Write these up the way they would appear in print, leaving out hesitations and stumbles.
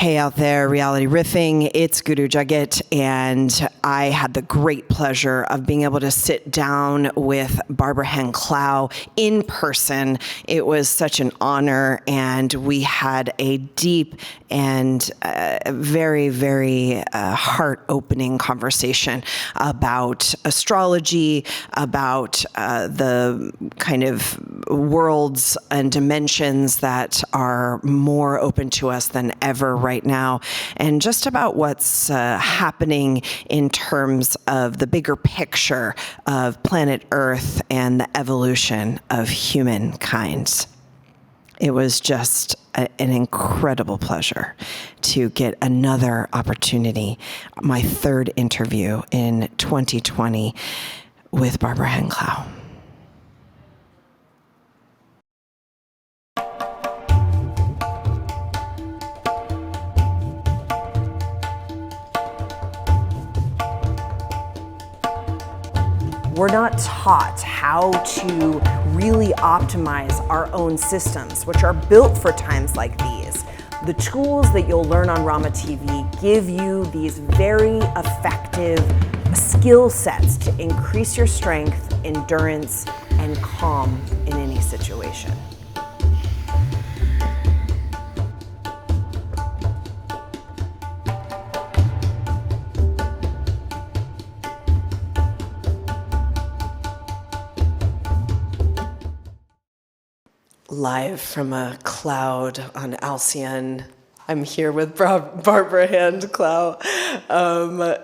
Hey out there, Reality Riffing, it's Guru Jagat, and I had the great pleasure of being able to sit down with Barbra Hand Clow in person. It was such an honor, and we had a deep and very, very heart-opening conversation about astrology, about the kind of worlds and dimensions that are more open to us than ever right now, and just about what's happening in terms of the bigger picture of planet Earth and the evolution of humankind. It was just an incredible pleasure to get another opportunity, my third interview in 2020 with Barbra Hand Clow. We're not taught how to really optimize our own systems, which are built for times like these. The tools that you'll learn on Rama TV give you these very effective skill sets to increase your strength, endurance, and calm in any situation. Live from a cloud on Alcyon. I'm here with Barbra Hand Clow.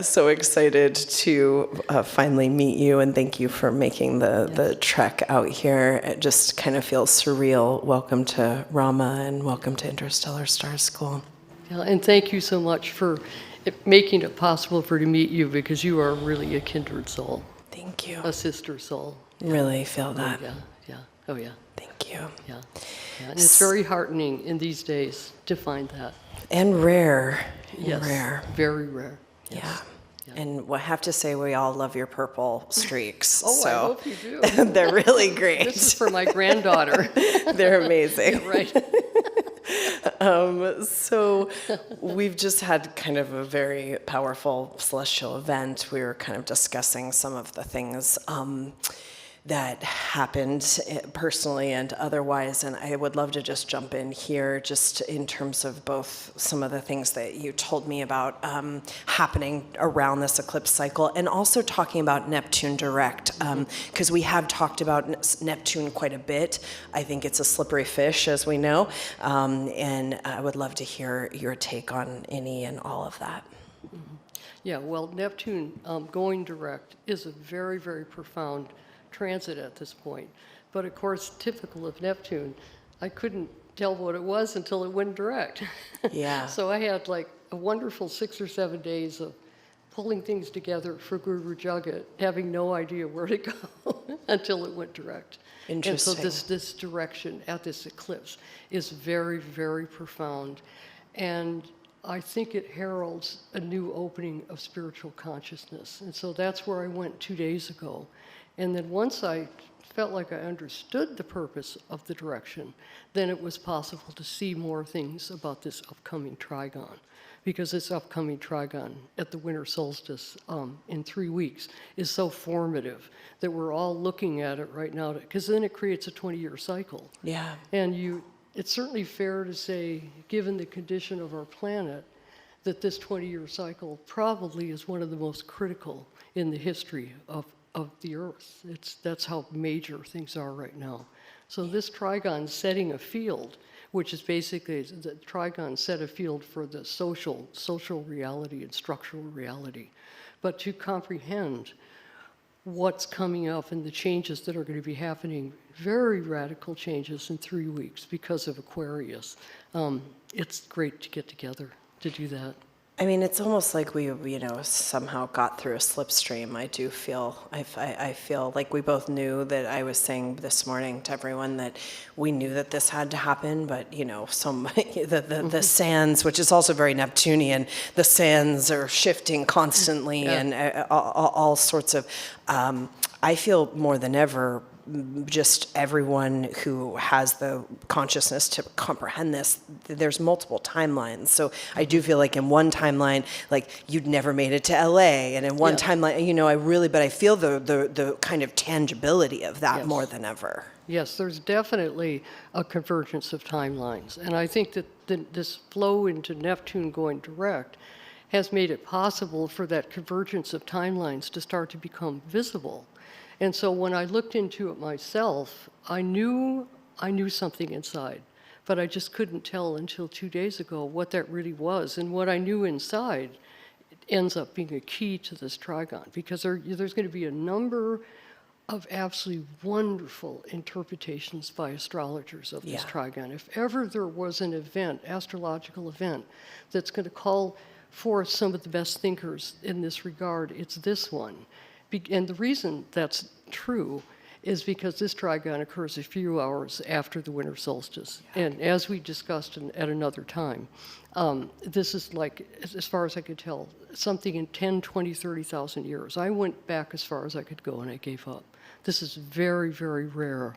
So excited to finally meet you, and thank you for making the trek out here. It just kind of feels surreal. Welcome to Rama and welcome to Interstellar Star School. Yeah, and thank you so much for making it possible for me to meet you, because you are really a kindred soul. Thank you. A sister soul. Really feel that. Oh yeah. Thank you. Yeah. And it's very heartening in these days to find that. And rare. Yes. Rare. Very rare. Yes. Yeah. And I have to say, we all love your purple streaks. Oh, so I hope you do. They're really great. This is for my granddaughter. They're amazing. Yeah, right. So we've just had kind of a very powerful celestial event. We were kind of discussing some of the things that happened personally and otherwise, and I would love to just jump in here just in terms of both some of the things that you told me about happening around this eclipse cycle, and also talking about Neptune direct, because we have talked about Neptune quite a bit. I think it's a slippery fish, as we know, and I would love to hear your take on any and all of that. Yeah, well, Neptune going direct is a very, very profound transit at this point. But of course, typical of Neptune, I couldn't tell what it was until it went direct. Yeah. So I had like a wonderful 6 or 7 days of pulling things together for Guru Jagat, having no idea where to go until it went direct. Interesting. And so this direction at this eclipse is very, very profound. And I think it heralds a new opening of spiritual consciousness. And so that's where I went 2 days ago. And then once I felt like I understood the purpose of the direction, then it was possible to see more things about this upcoming trigon. Because this upcoming trigon at the winter solstice in 3 weeks is so formative that we're all looking at it right now, because then it creates a 20-year cycle. Yeah. And it's certainly fair to say, given the condition of our planet, that this 20-year cycle probably is one of the most critical in the history of the Earth. That's how major things are right now. So this trigon setting a field, which is basically, the trigon set a field for the social reality and structural reality. But to comprehend what's coming up and the changes that are going to be happening, very radical changes in 3 weeks because of Aquarius, it's great to get together to do that. I mean, it's almost like we, somehow got through a slipstream. I do feel, I feel like we both knew that. I was saying this morning to everyone that we knew that this had to happen, but the sands, which is also very Neptunian, the sands are shifting constantly, and all sorts of I feel more than ever, just everyone who has the consciousness to comprehend this, there's multiple timelines. So I do feel like in one timeline, like you'd never made it to LA, and in one timeline, you know, but I feel the kind of tangibility of that more than ever. Yes, there's definitely a convergence of timelines. And I think that this flow into Neptune going direct has made it possible for that convergence of timelines to start to become visible. And so when I looked into it myself, I knew something inside, but I just couldn't tell until 2 days ago what that really was. And what I knew inside ends up being a key to this trigon, because there's going to be a number of absolutely wonderful interpretations by astrologers of this trigon. If ever there was an event, astrological event, that's going to call forth some of the best thinkers in this regard, it's this one. And the reason that's true is because this trigon occurs a few hours after the winter solstice. And as we discussed at another time, this is like, as far as I could tell, something in 10, 20, 30,000 years. I went back as far as I could go and I gave up. This is very, very rare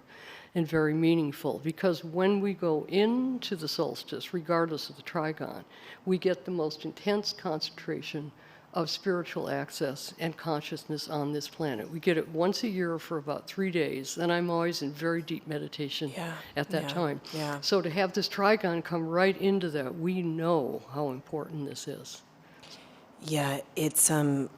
and very meaningful, because when we go into the solstice, regardless of the trigon, we get the most intense concentration of spiritual access and consciousness on this planet. We get it once a year for about 3 days, and I'm always in very deep meditation at that time. So to have this trigon come right into that, we know how important this is. Yeah, it's I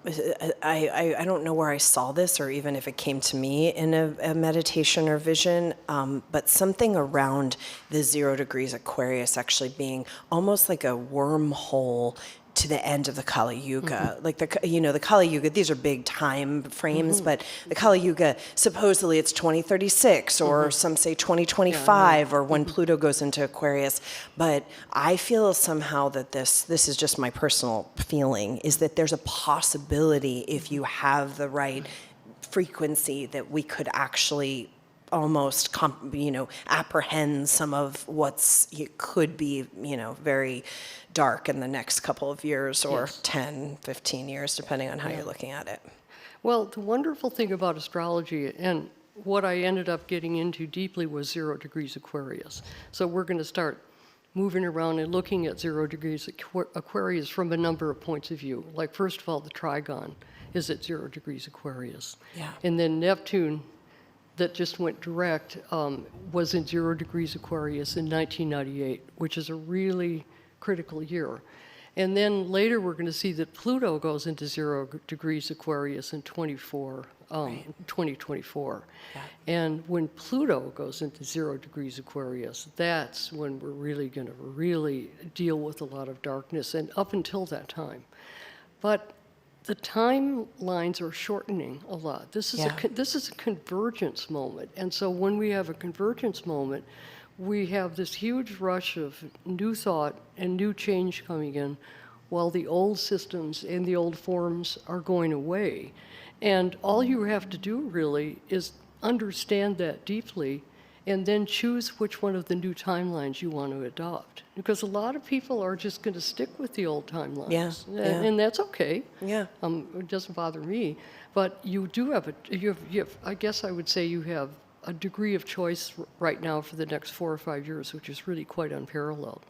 don't know where I saw this, or even if it came to me in a meditation or vision, but something around the 0 degrees Aquarius actually being almost like a wormhole to the end of the Kali Yuga. Like the Kali Yuga, these are big time frames, but the Kali Yuga, supposedly it's 2036, or some say 2025, or when Pluto goes into Aquarius. But I feel somehow that this is just my personal feeling, is that there's a possibility, if you have the right frequency, that we could actually almost, apprehend some of it could be, very dark in the next couple of years, or 10, 15 years, depending on how you're looking at it. Well, the wonderful thing about astrology, and what I ended up getting into deeply, was 0 degrees Aquarius. So we're going to start moving around and looking at 0 degrees Aquarius from a number of points of view. Like, first of all, the trigon is at 0 degrees Aquarius. And then Neptune, that just went direct, was in 0 degrees Aquarius in 1998, which is a really critical year. And then later we're going to see that Pluto goes into 0 degrees Aquarius in 2024. And when Pluto goes into 0 degrees Aquarius, that's when we're really going to deal with a lot of darkness, and up until that time. But the timelines are shortening a lot. This is a convergence moment. And so when we have a convergence moment, we have this huge rush of new thought and new change coming in, while the old systems and the old forms are going away. And all you have to do really is understand that deeply, and then choose which one of the new timelines you want to adopt. Because a lot of people are just going to stick with the old timelines. And that's okay. It doesn't bother me. But you do have I guess I would say you have a degree of choice right now for the next 4 or 5 years, which is really quite unparalleled.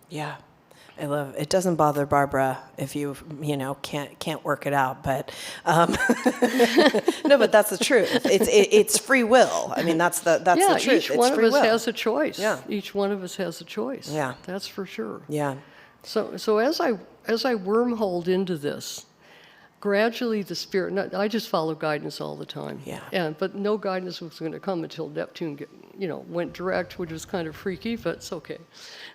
I love it. Doesn't bother Barbara if you can't work it out, but no, but that's the truth. It's free will. I mean, that's the truth. Each one of us has a choice. Each one of us has a choice. That's for sure. So as I wormholed into this, gradually the spirit. I just follow guidance all the time. But no guidance was going to come until Neptune went direct, which was kind of freaky, but it's okay.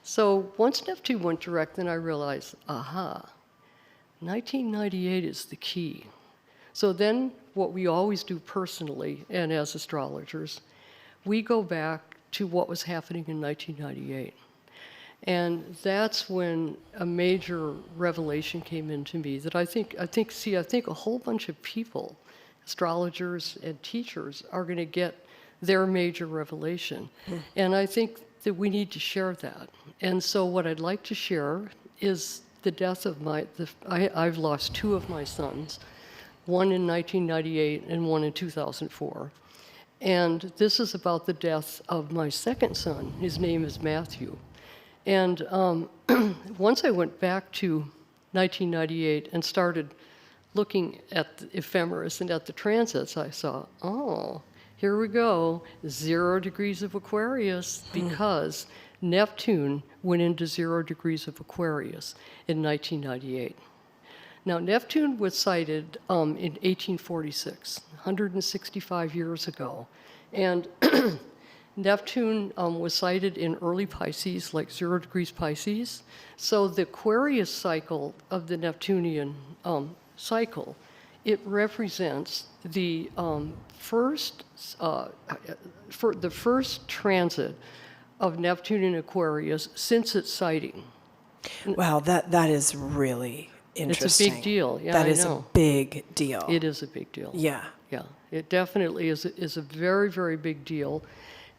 So once Neptune went direct, then I realized, 1998 is the key. So then what we always do personally and as astrologers, we go back to what was happening in 1998. And that's when a major revelation came into me that I think a whole bunch of people, astrologers and teachers, are going to get their major revelation. And I think that we need to share that. And so what I'd like to share is the death of I've lost 2 of my sons. one in 1998 and one in 2004. And this is about the death of my second son. His name is Matthew. And once I went back to 1998 and started looking at the ephemeris and at the transits, I saw, oh, here we go, 0 degrees of Aquarius, because Neptune went into 0 degrees of Aquarius in 1998. Now, Neptune was sighted in 1846, 165 years ago. And Neptune was sighted in early Pisces, like 0 degrees Pisces. So the Aquarius cycle of the Neptunian cycle, it represents the first transit of Neptune in Aquarius since its sighting. Wow, that is really interesting. It's a big deal. Yeah, that I is know. a big deal. It is a big deal. Yeah. Yeah, it definitely is a very, very big deal.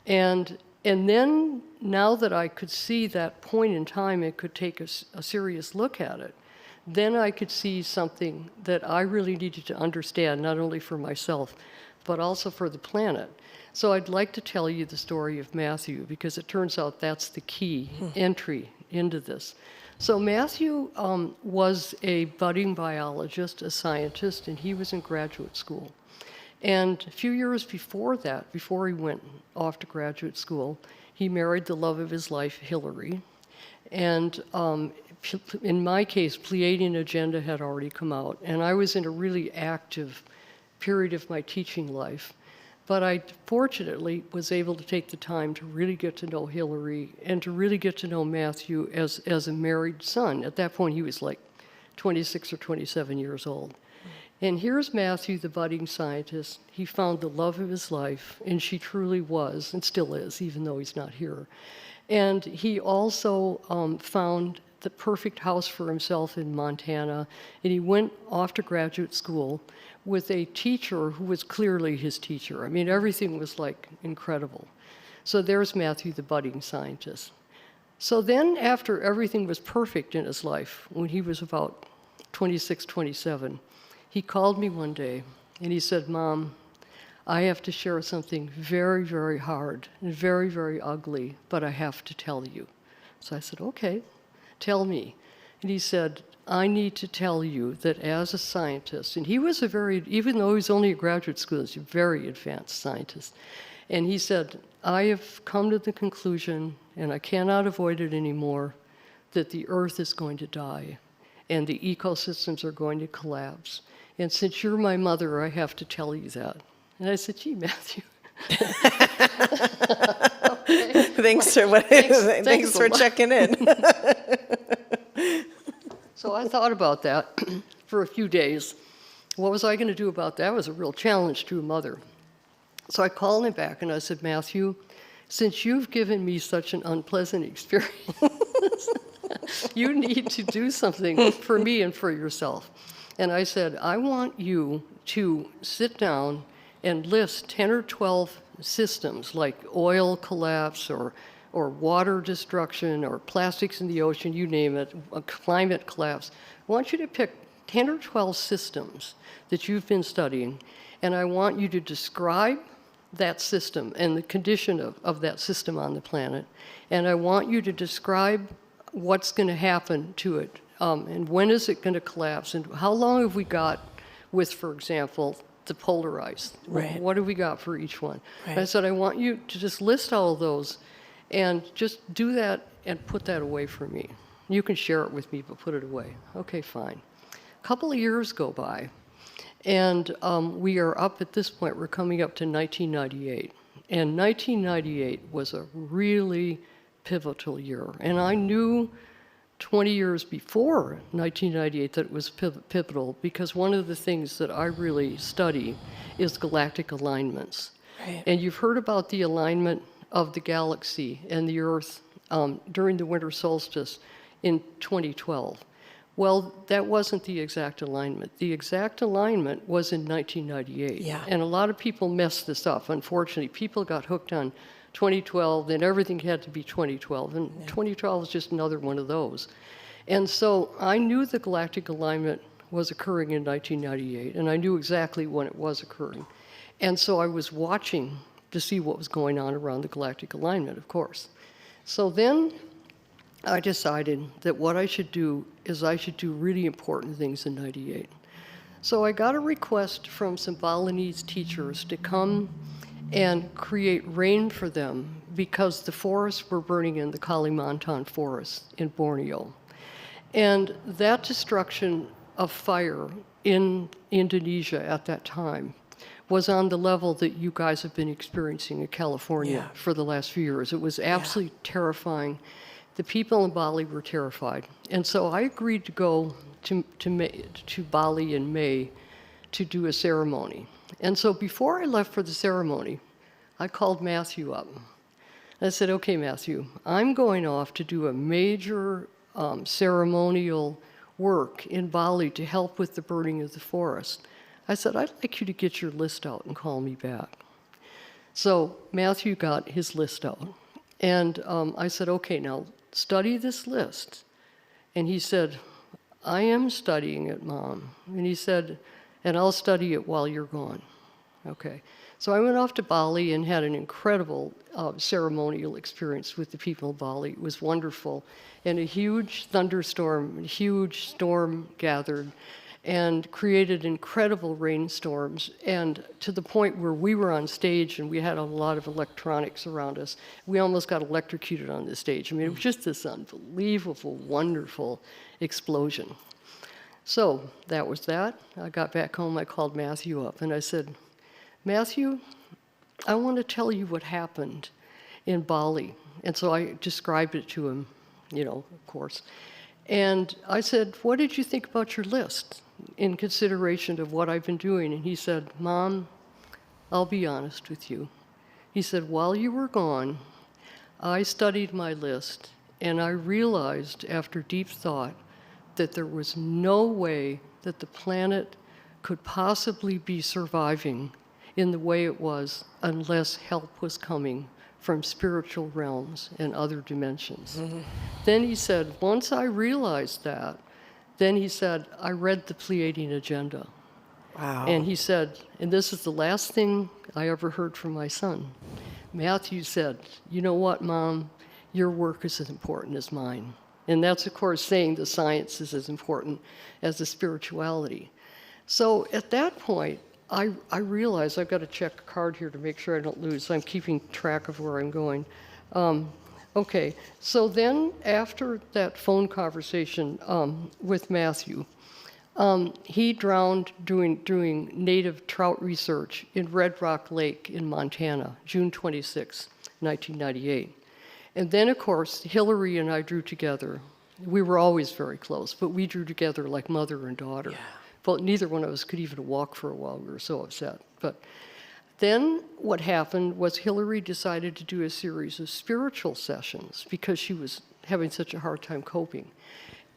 And then now that I could see that point in time, it could take a serious look at it, then I could see something that I really needed to understand, not only for myself, but also for the planet. So I'd like to tell you the story of Matthew, because it turns out that's the key entry into this. So Matthew was a budding biologist, a scientist, and he was in graduate school. And a few years before that, before he went off to graduate school, he married the love of his life, Hillary. And in my case, Pleiadian Agenda had already come out, and I was in a really active period of my teaching life. But I fortunately was able to take the time to really get to know Hillary and to really get to know Matthew as a married son. At that point, he was like 26 or 27 years old. And here's Matthew, the budding scientist. He found the love of his life, and she truly was, and still is, even though he's not here. And he also found the perfect house for himself in Montana, and he went off to graduate school with a teacher who was clearly his teacher. I mean, everything was like incredible. So there's Matthew, the budding scientist. So then after everything was perfect in his life, when he was about 26, 27, he called me one day and he said, "Mom, I have to share something very, very hard and very, very ugly, but I have to tell you." So I said, "Okay, tell me." And he said, "I need to tell you that as a scientist," and he was even though he was only a graduate school, he's a very advanced scientist. And he said, "I have come to the conclusion, and I cannot avoid it anymore, that the Earth is going to die and the ecosystems are going to collapse. And since you're my mother, I have to tell you that." And I said, "Gee, Matthew." Okay. Thanks for checking in. So I thought about that for a few days. What was I going to do about that? It was a real challenge to a mother. So I called him back and I said, "Matthew, since you've given me such an unpleasant experience, you need to do something for me and for yourself." And I said, "I want you to sit down and list 10 or 12 systems like oil collapse or water destruction or plastics in the ocean, you name it, a climate collapse. I want you to pick 10 or 12 systems that you've been studying, and I want you to describe that system and the condition of that system on the planet. And I want you to describe what's going to happen to it, and when is it going to collapse, and how long have we got with, for example, the polar ice? Right. What have we got for each one?" Right. And I said, "I want you to just list all of those and just do that and put that away for me. You can share it with me, but put it away." "Okay, fine." A couple of years go by, and we are up at this point, we're coming up to 1998. And 1998 was a really pivotal year. And I knew 20 years before 1998 that it was pivotal, because one of the things that I really study is galactic alignments. Right. And you've heard about the alignment of the galaxy and the Earth during the winter solstice in 2012. Well, that wasn't the exact alignment. The exact alignment was in 1998. Yeah. And a lot of people messed this up. Unfortunately, people got hooked on 2012, and everything had to be 2012. And 2012 is just another one of those. And so I knew the galactic alignment was occurring in 1998, and I knew exactly when it was occurring. And so I was watching to see what was going on around the galactic alignment, of course. So then I decided that what I should do is I should do really important things in 98. So I got a request from some Balinese teachers to come and create rain for them because the forests were burning in the Kalimantan forest in Borneo. And that destruction of fire in Indonesia at that time was on the level that you guys have been experiencing in California for the last few years. It was absolutely terrifying. The people in Bali were terrified. And so I agreed to go to Bali in May to do a ceremony. And so before I left for the ceremony, I called Matthew up. I said, okay, Matthew, I'm going off to do a major ceremonial work in Bali to help with the burning of the forest. I said, I'd like you to get your list out and call me back. So Matthew got his list out. And I said, okay, now study this list. And he said, I am studying it, Mom. And he said, and I'll study it while you're gone. Okay. So I went off to Bali and had an incredible ceremonial experience with the people of Bali. It was wonderful. And a huge thunderstorm, a huge storm gathered and created incredible rainstorms, and to the point where we were on stage and we had a lot of electronics around us. We almost got electrocuted on the stage. I mean, it was just this unbelievable, wonderful explosion. So that was that. I got back home, I called Matthew up, and I said, Matthew, I want to tell you what happened in Bali. And so I described it to him, of course. And I said, what did you think about your list in consideration of what I've been doing? And he said, Mom, I'll be honest with you. He said, while you were gone, I studied my list, and I realized after deep thought that there was no way that the planet could possibly be surviving in the way it was unless help was coming from spiritual realms and other dimensions. Mm-hmm. Then he said, once I realized that, then he said, I read the Pleiadian agenda. Wow. And he said, and this is the last thing I ever heard from my son. Matthew said, you know what, Mom, your work is as important as mine. And that's, of course, saying the science is as important as the spirituality. So at that point, I realized I've got to check a card here to make sure I don't lose. I'm keeping track of where I'm going. Okay, so then after that phone conversation with Matthew, he drowned doing native trout research in Red Rock Lake in Montana, June 26, 1998. And then, of course, Hillary and I drew together. We were always very close, but we drew together like mother and daughter. Yeah. But neither one of us could even walk for a while. We were so upset. But then what happened was Hillary decided to do a series of spiritual sessions because she was having such a hard time coping.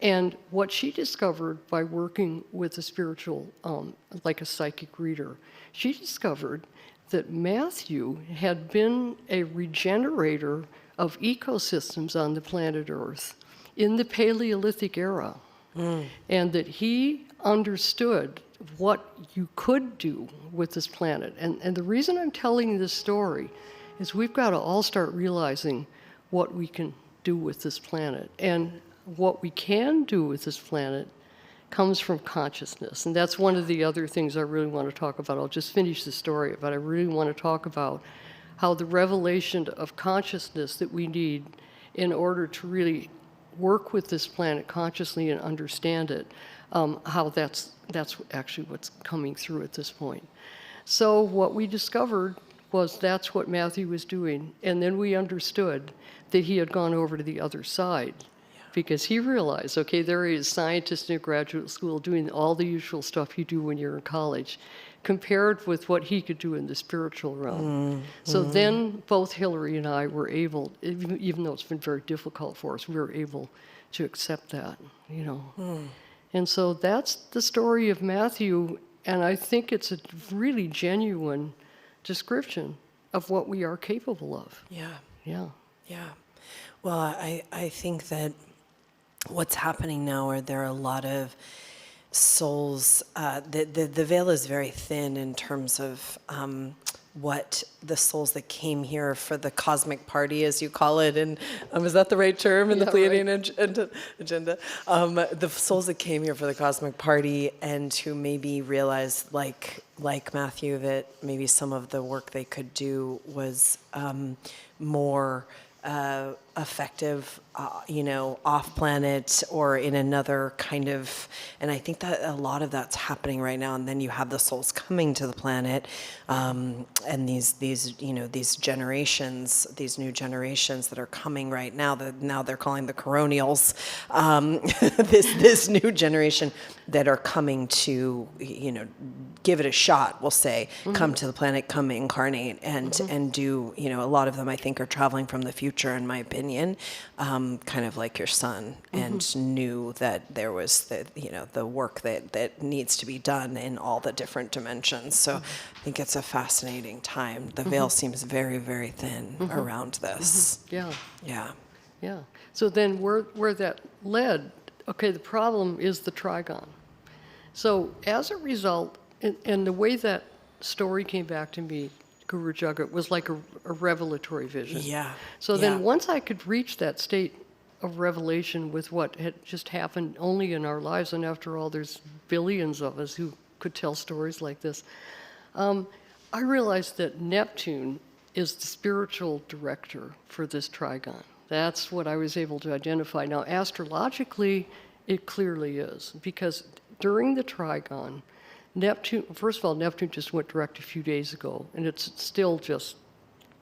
And what she discovered by working with a spiritual, like a psychic reader, she discovered that Matthew had been a regenerator of ecosystems on the planet Earth in the Paleolithic era. And that he understood what you could do with this planet. And the reason I'm telling this story is we've got to all start realizing what we can do with this planet. And what we can do with this planet comes from consciousness. And that's one of the other things I really want to talk about. I'll just finish the story, but I really want to talk about how the revelation of consciousness that we need in order to really work with this planet consciously and understand it, how that's actually what's coming through at this point. So what we discovered was that's what Matthew was doing, and then we understood that he had gone over to the other side, because he realized, okay, there he is, scientist in a graduate school doing all the usual stuff you do when you're in college, compared with what he could do in the spiritual realm. So then both Hillary and I were able, even though it's been very difficult for us, we were able to accept that, And so that's the story of Matthew, and I think it's a really genuine description of what we are capable of. Yeah. Well, I think that what's happening now are there are a lot of souls, the veil is very thin in terms of what the souls that came here for the cosmic party, as you call it, and is that the right term in the Pleiadian agenda? The souls that came here for the cosmic party and who maybe realized, like Matthew, that maybe some of the work they could do was more effective, off planet or in another kind of, and I think that a lot of that's happening right now. And then you have the souls coming to the planet, and these generations, these new generations that are coming right now. That now they're calling the coronials, this new generation that are coming to, give it a shot. We'll say, come to the planet, come incarnate, and do. A lot of them I think are traveling from the future, in my opinion. Kind of like your son, and knew that there was the work that needs to be done in all the different dimensions. So I think it's a fascinating time. The veil seems very, very thin around this. Yeah. So then where that led, okay, the problem is the trigon. So as a result, and the way that story came back to me, Guru Jagat, was like a revelatory vision. So then once I could reach that state of revelation with what had just happened only in our lives, and after all, there's billions of us who could tell stories like this, I realized that Neptune is the spiritual director for this trigon. That's what I was able to identify. Now, astrologically, it clearly is, because during the trigon, Neptune, first of all, Neptune just went direct a few days ago, and it's still just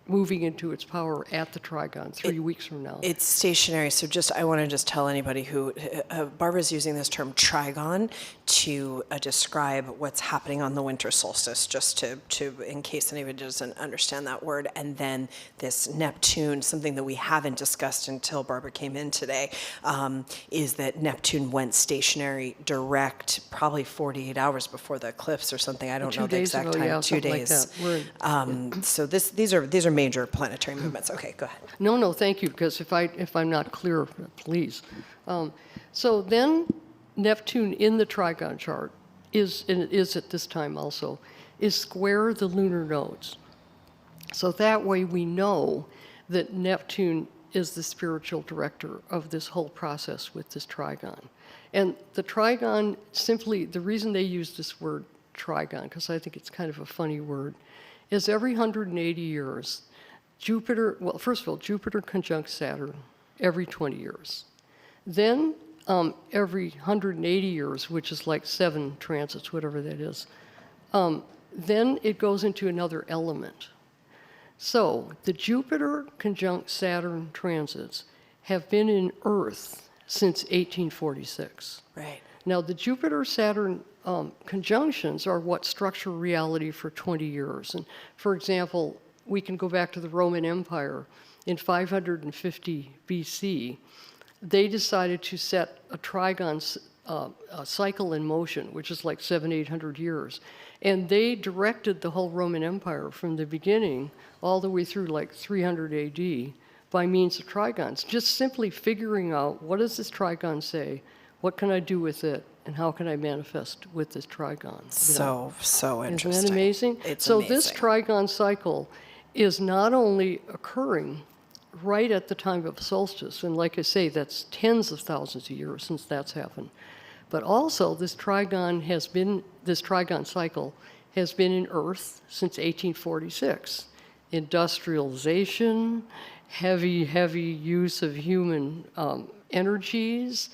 moving into its power at the trigon 3 weeks from now. It's stationary. So I want to just tell anybody who, Barbara's using this term trigon to describe what's happening on the winter solstice, just to in case anybody doesn't understand that word. And then this Neptune, something that we haven't discussed until Barbara came in today, is that Neptune went stationary direct probably 48 hours before the eclipse or something. I don't know the exact time. Yeah, 2 days. Like that. So these are major planetary movements. Okay, go ahead. No, thank you, because if I'm not clear, please. So then Neptune in the trigon chart is, and it is at this time also, is square the lunar nodes. So that way we know that Neptune is the spiritual director of this whole process with this trigon. And the trigon, simply, the reason they use this word trigon, because I think it's kind of a funny word, is every 180 years, Jupiter conjuncts Saturn every 20 years. Then every 180 years, which is like 7 transits, whatever that is, then it goes into another element. So the Jupiter conjunct Saturn transits have been in Earth since 1846. Right. Now, the Jupiter-Saturn conjunctions are what structure reality for 20 years. And for example, we can go back to the Roman Empire. In 550 BC, they decided to set a trigon cycle in motion, which is like 700-800 years. And they directed the whole Roman Empire from the beginning all the way through like 300 AD by means of trigons, just simply figuring out, what does this trigon say? What can I do with it? And how can I manifest with this trigon? So interesting. Isn't that amazing? It's so amazing. This trigon cycle is not only occurring right at the time of solstice, and like I say, that's tens of thousands of years since that's happened, but also this trigon cycle has been in Earth since 1846. Industrialization, heavy use of human energies,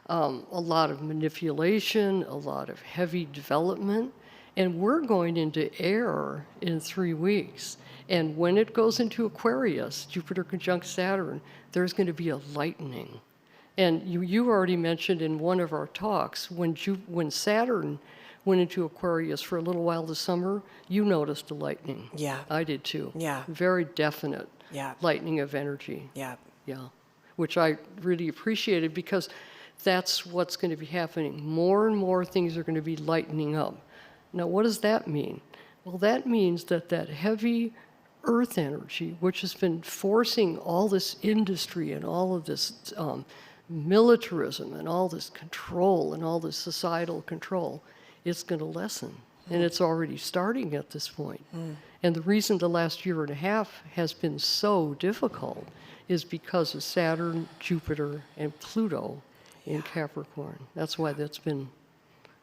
a lot of manipulation, a lot of heavy development, and we're going into air in 3 weeks. And when it goes into Aquarius, Jupiter conjunct Saturn, there's going to be a lightning. And you already mentioned in one of our talks, when Saturn went into Aquarius for a little while this summer, you noticed a lightning. Yeah. I did too. Yeah. Very definite. Yeah. Lightning of energy. Yeah. Yeah. Which I really appreciated, because that's what's going to be happening. More and more things are going to be lightening up. Now, what does that mean? Well, that means that heavy Earth energy, which has been forcing all this industry and all of this militarism and all this control and all this societal control, it's going to lessen. And it's already starting at this point. And the reason the last year and a half has been so difficult is because of Saturn, Jupiter, and Pluto in Capricorn. That's why that's been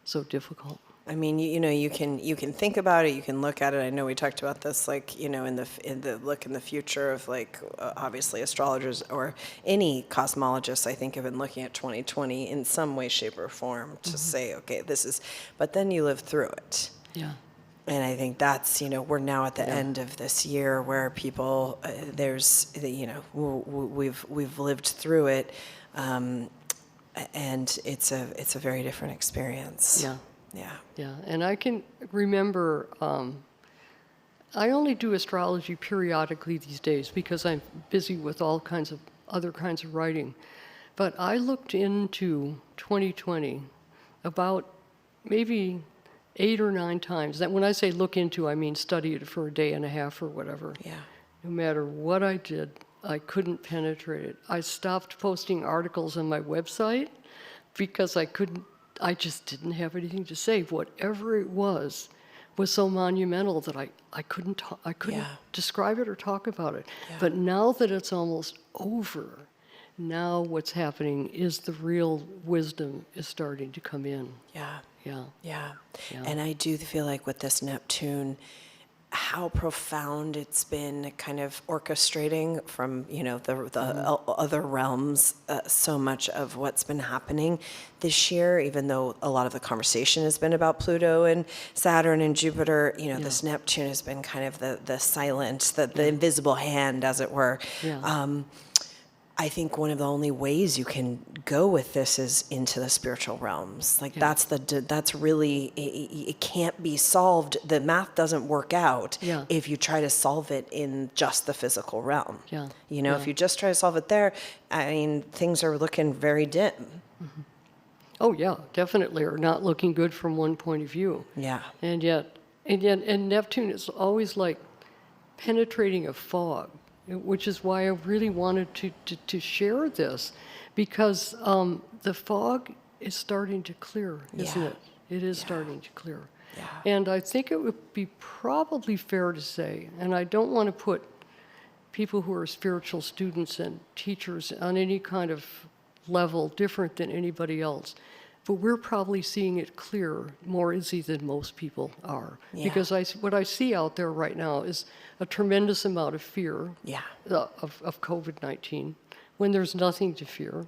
so difficult. I mean, you know, you can think about it, you can look at it. I know we talked about this, like, you know, in the look in the future of, like, obviously astrologers or any cosmologists, I think, have been looking at 2020 in some way, shape, or form to say, okay, this is, but then you live through it. Yeah. And I think that's, you know, we're now at the end of this year where people, you know, we've lived through it, and it's a very different experience. Yeah. Yeah. Yeah, and I can remember, I only do astrology periodically these days because I'm busy with all kinds of other kinds of writing. But I looked into 2020 about maybe 8 or 9 times. That when I say look into, I mean study it for a day and a half or whatever. Yeah. No matter what I did, I couldn't penetrate it. I stopped posting articles on my website because I just didn't have anything to say. Whatever it was so monumental that I couldn't describe it or talk about it. Yeah. But now that it's almost over, now what's happening is the real wisdom is starting to come in. Yeah. Yeah. Yeah. Yeah. And I do feel like with this Neptune, how profound it's been kind of orchestrating from, you know, the other realms, so much of what's been happening this year, even though a lot of the conversation has been about Pluto and Saturn and Jupiter, you know, this Neptune has been kind of the silent, the invisible hand, as it were. Yeah. I think one of the only ways you can go with this is into the spiritual realms. Like that's really, it can't be solved. The math doesn't work out if you try to solve it in just the physical realm. Yeah. You know, if you just try to solve it there, I mean, things are looking very dim. Mm-hmm. Oh yeah, definitely, or not looking good from one point of view. Yeah. And Neptune is always like penetrating a fog, which is why I really wanted to share this, because the fog is starting to clear, isn't it? It is starting to clear. Yeah. And I think it would be probably fair to say, and I don't want to put people who are spiritual students and teachers on any kind of level different than anybody else, but we're probably seeing it clear more easy than most people are. Yeah. Because what I see out there right now is a tremendous amount of fear of COVID-19 when there's nothing to fear.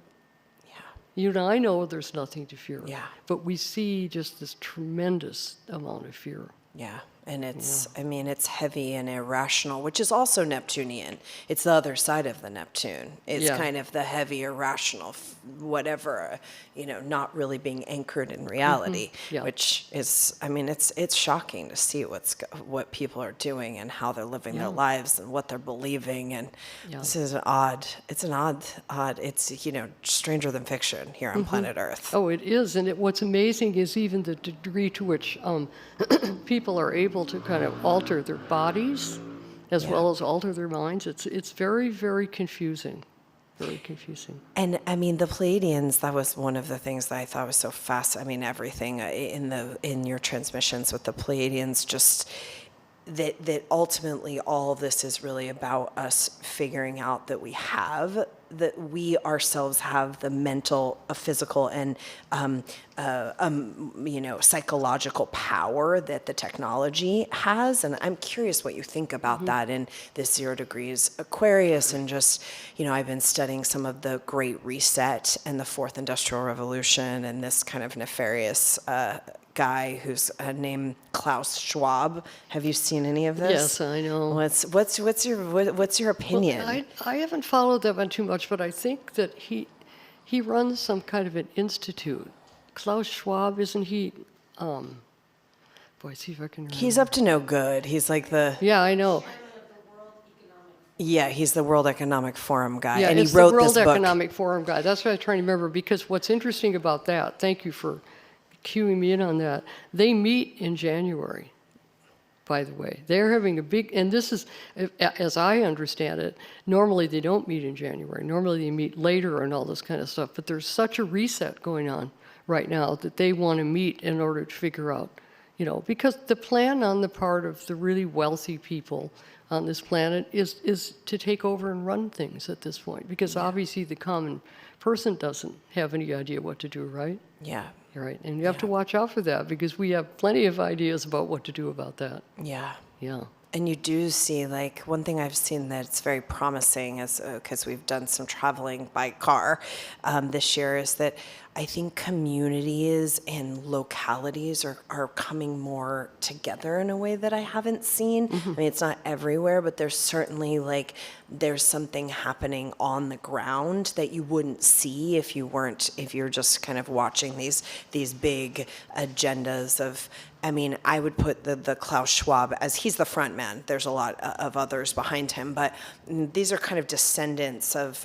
Yeah. You and I know there's nothing to fear. Yeah. But we see just this tremendous amount of fear. Yeah. And it's, I mean, it's heavy and irrational, which is also Neptunian. It's the other side of the Neptune. It's kind of the heavy, irrational, whatever, you know, not really being anchored in reality, which is, I mean, it's shocking to see what people are doing and how they're living their lives and what they're believing. And this is it's, you know, stranger than fiction here on planet Earth. Oh, it is. And what's amazing is even the degree to which people are able to kind of alter their bodies as well as alter their minds. It's very, very confusing. Very confusing. And I mean, the Pleiadians, that was one of the things that I thought was so fascinating. I mean, everything in your transmissions with the Pleiadians, just that ultimately all of this is really about us figuring out that we ourselves have the mental, physical, and you know, psychological power that the technology has. And I'm curious what you think about that in this 0 degrees Aquarius, and just, you know, I've been studying some of the Great Reset and the Fourth Industrial Revolution and this kind of nefarious guy who's named Klaus Schwab. Have you seen any of this? Yes, I know. What's your opinion? Well, I haven't followed that one too much, but I think that he runs some kind of an institute. Klaus Schwab, isn't he? Boy, see if I can remember. He's up to no good. He's like the... Yeah, I know. Yeah, he's the World Economic Forum guy. Yeah, and it's he wrote the World this book. Economic Forum guy. That's what I'm trying to remember, because what's interesting about that, thank you for cueing me in on that, they meet in January. by the way. They're having a big, and this is, as I understand it, normally they don't meet in January. Normally they meet later and all this kind of stuff. But there's such a reset going on right now that they want to meet in order to figure out, because the plan on the part of the really wealthy people on this planet is to take over and run things at this point. Because obviously the common person doesn't have any idea what to do, right? Yeah. Right, and you have to watch out for that because we have plenty of ideas about what to do about that. Yeah. Yeah. And you do see, like, one thing I've seen that's very promising is, because we've done some traveling by car this year, is that I think communities and localities are coming more together in a way that I haven't seen. I mean, it's not everywhere, but there's certainly, like, there's something happening on the ground that you wouldn't see if you're just kind of watching these big agendas of, I mean, I would put the Klaus Schwab as he's the front man. There's a lot of others behind him, but these are kind of descendants of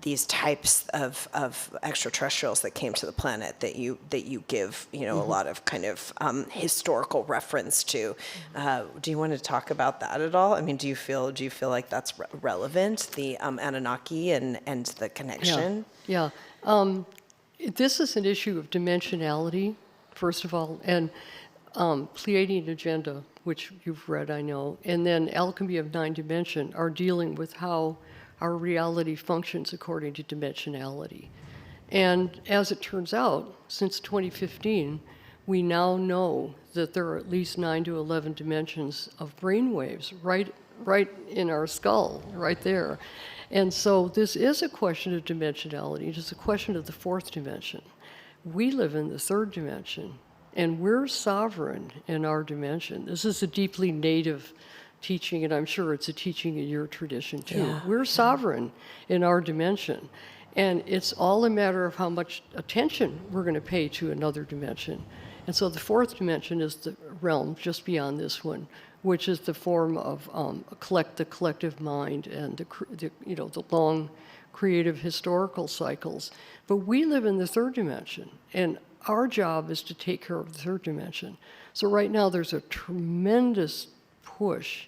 these types of extraterrestrials that came to the planet that you give a lot of kind of historical reference to. Do you want to talk about that at all? I mean, do you feel like that's relevant, the Anunnaki and the connection? Yeah. This is an issue of dimensionality, first of all, and Pleiadian agenda, which you've read, I know, and then Alchemy of Nine Dimension are dealing with how our reality functions according to dimensionality. And as it turns out, since 2015, we now know that there are at least 9 to 11 dimensions of brain waves right in our skull, right there. And so this is a question of dimensionality. It is a question of the fourth dimension. We live in the third dimension, and we're sovereign in our dimension. This is a deeply native teaching, and I'm sure it's a teaching in your tradition too. Yeah. We're sovereign in our dimension, and it's all a matter of how much attention we're going to pay to another dimension. And so the fourth dimension is the realm just beyond this one, which is the form of the collective mind and the long creative historical cycles. But we live in the third dimension, and our job is to take care of the third dimension. So right now there's a tremendous push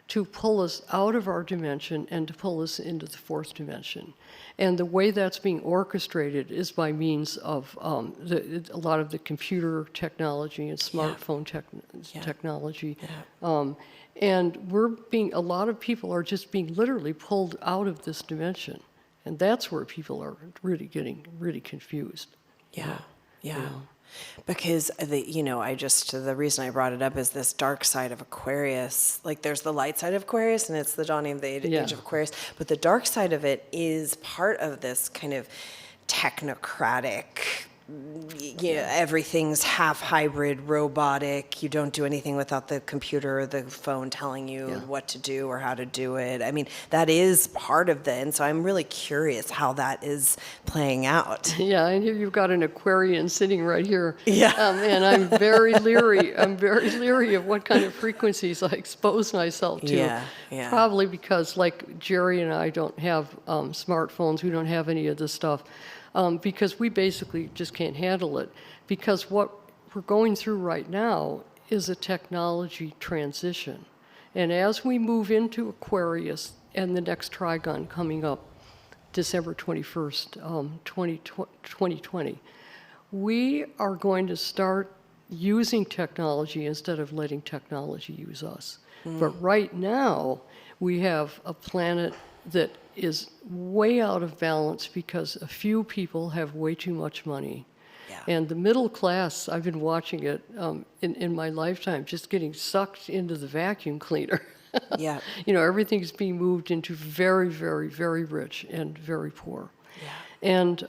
to pull us out of our dimension and to pull us into the fourth dimension. And the way that's being orchestrated is by means of a lot of the computer technology and smartphone technology. Yeah. And a lot of people are just being literally pulled out of this dimension. And that's where people are really getting really confused. Yeah. Because the reason I brought it up is this dark side of Aquarius. Like, there's the light side of Aquarius, and it's the dawning of the age of Aquarius. But the dark side of it is part of this kind of technocratic, everything's half hybrid, robotic. You don't do anything without the computer or the phone telling you what to do or how to do it. I mean, that is part of and so I'm really curious how that is playing out. Yeah, and here you've got an Aquarian sitting right here. Yeah. And I'm very leery. I'm very leery of what kind of frequencies I expose myself to. Yeah. Probably because, like, Jerry and I don't have smartphones. We don't have any of this stuff. Because we basically just can't handle it. Because what we're going through right now is a technology transition. And as we move into Aquarius and the next trigon coming up, December 21st, 2020, we are going to start using technology instead of letting technology use us. But right now, we have a planet that is way out of balance because a few people have way too much money. Yeah. And the middle class, I've been watching it in my lifetime, just getting sucked into the vacuum cleaner. Yeah. Everything's being moved into very, very, very rich and very poor. Yeah. And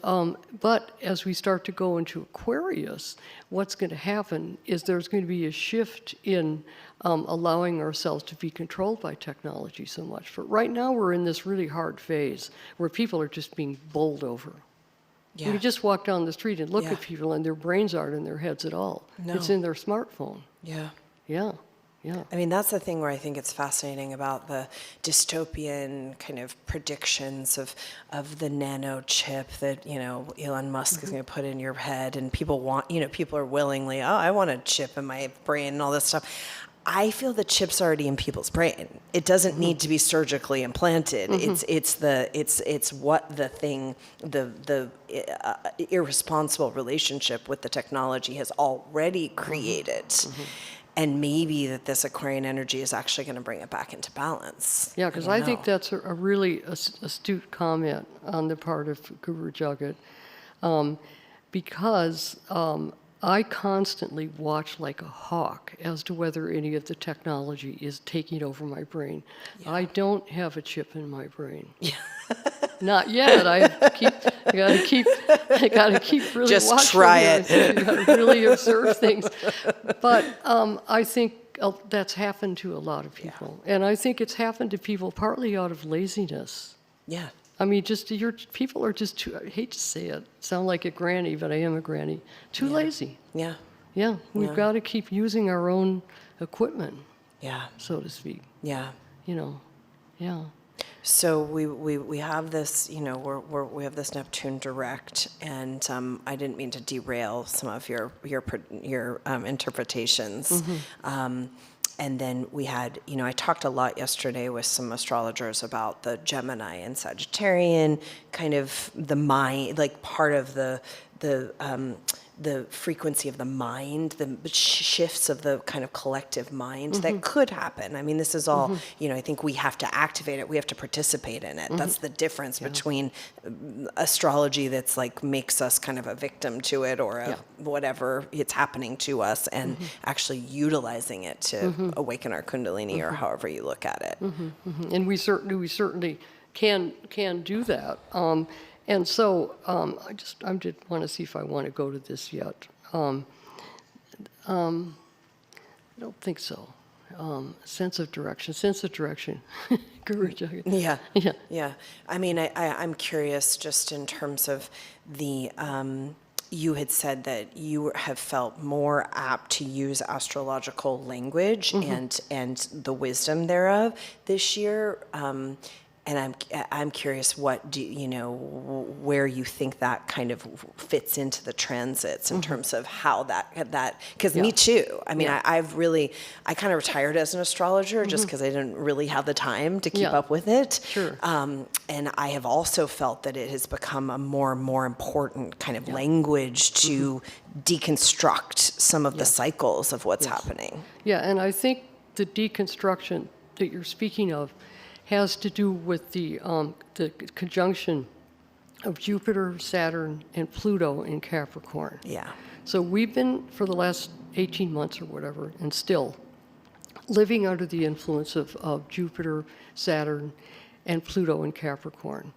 but as we start to go into Aquarius, what's going to happen is there's going to be a shift in allowing ourselves to be controlled by technology so much. But right now we're in this really hard phase where people are just being bowled over. Yeah. You just walk down the street and look at people, and their brains aren't in their heads at all. No. It's in their smartphone. Yeah. Yeah. Yeah. I mean, that's the thing where I think it's fascinating about the dystopian kind of predictions of the nano chip that, Elon Musk is going to put in your head, and people are willingly, I want a chip in my brain and all this stuff. I feel the chip's already in people's brain. It doesn't need to be surgically implanted. It's what the thing, the irresponsible relationship with the technology has already created. And maybe that this Aquarian energy is actually going to bring it back into balance. Yeah, because I think that's a really astute comment on the part of Guru Jagat, because I constantly watch like a hawk as to whether any of the technology is taking over my brain. Yeah. I don't have a chip in my brain. Yeah. Not yet. I gotta keep really just watching. Try it. You gotta really observe things. But I think that's happened to a lot of people, and I think it's happened to people partly out of laziness. Yeah. I mean, people are just too, I hate to say it, sound like a granny, but I am a granny, too lazy. Yeah. Yeah, we've got to keep using our own equipment, so to speak. Yeah. You know, yeah. So we have this, we have this Neptune direct, and I didn't mean to derail some of your interpretations. And then we had, I talked a lot yesterday with some astrologers about the Gemini and Sagittarian, kind of the mind, like part of the frequency of the mind, the shifts of the kind of collective mind that could happen. I mean, this is all, I think we have to activate it. We have to participate in it. That's the difference between astrology that's like makes us kind of a victim to it or whatever it's happening to us, and actually utilizing it to awaken our Kundalini or however you look at it. And we certainly can do that. And so I did want to see if I want to go to this yet. I don't think so. Sense of direction, Guru Jagat. Yeah. I mean, I'm curious just in terms of the, you had said that you have felt more apt to use astrological language and the wisdom thereof this year. And I'm curious where you think that kind of fits into the transits in terms of how that because me too. I mean, I kind of retired as an astrologer just because I didn't really have the time to keep up with it. Sure. And I have also felt that it has become a more and more important kind of language to deconstruct some of the cycles of what's happening. Yeah, and I think the deconstruction that you're speaking of has to do with the conjunction of Jupiter, Saturn, and Pluto in Capricorn. Yeah. So we've been, for the last 18 months or whatever, and still living under the influence of Jupiter, Saturn, and Pluto in Capricorn.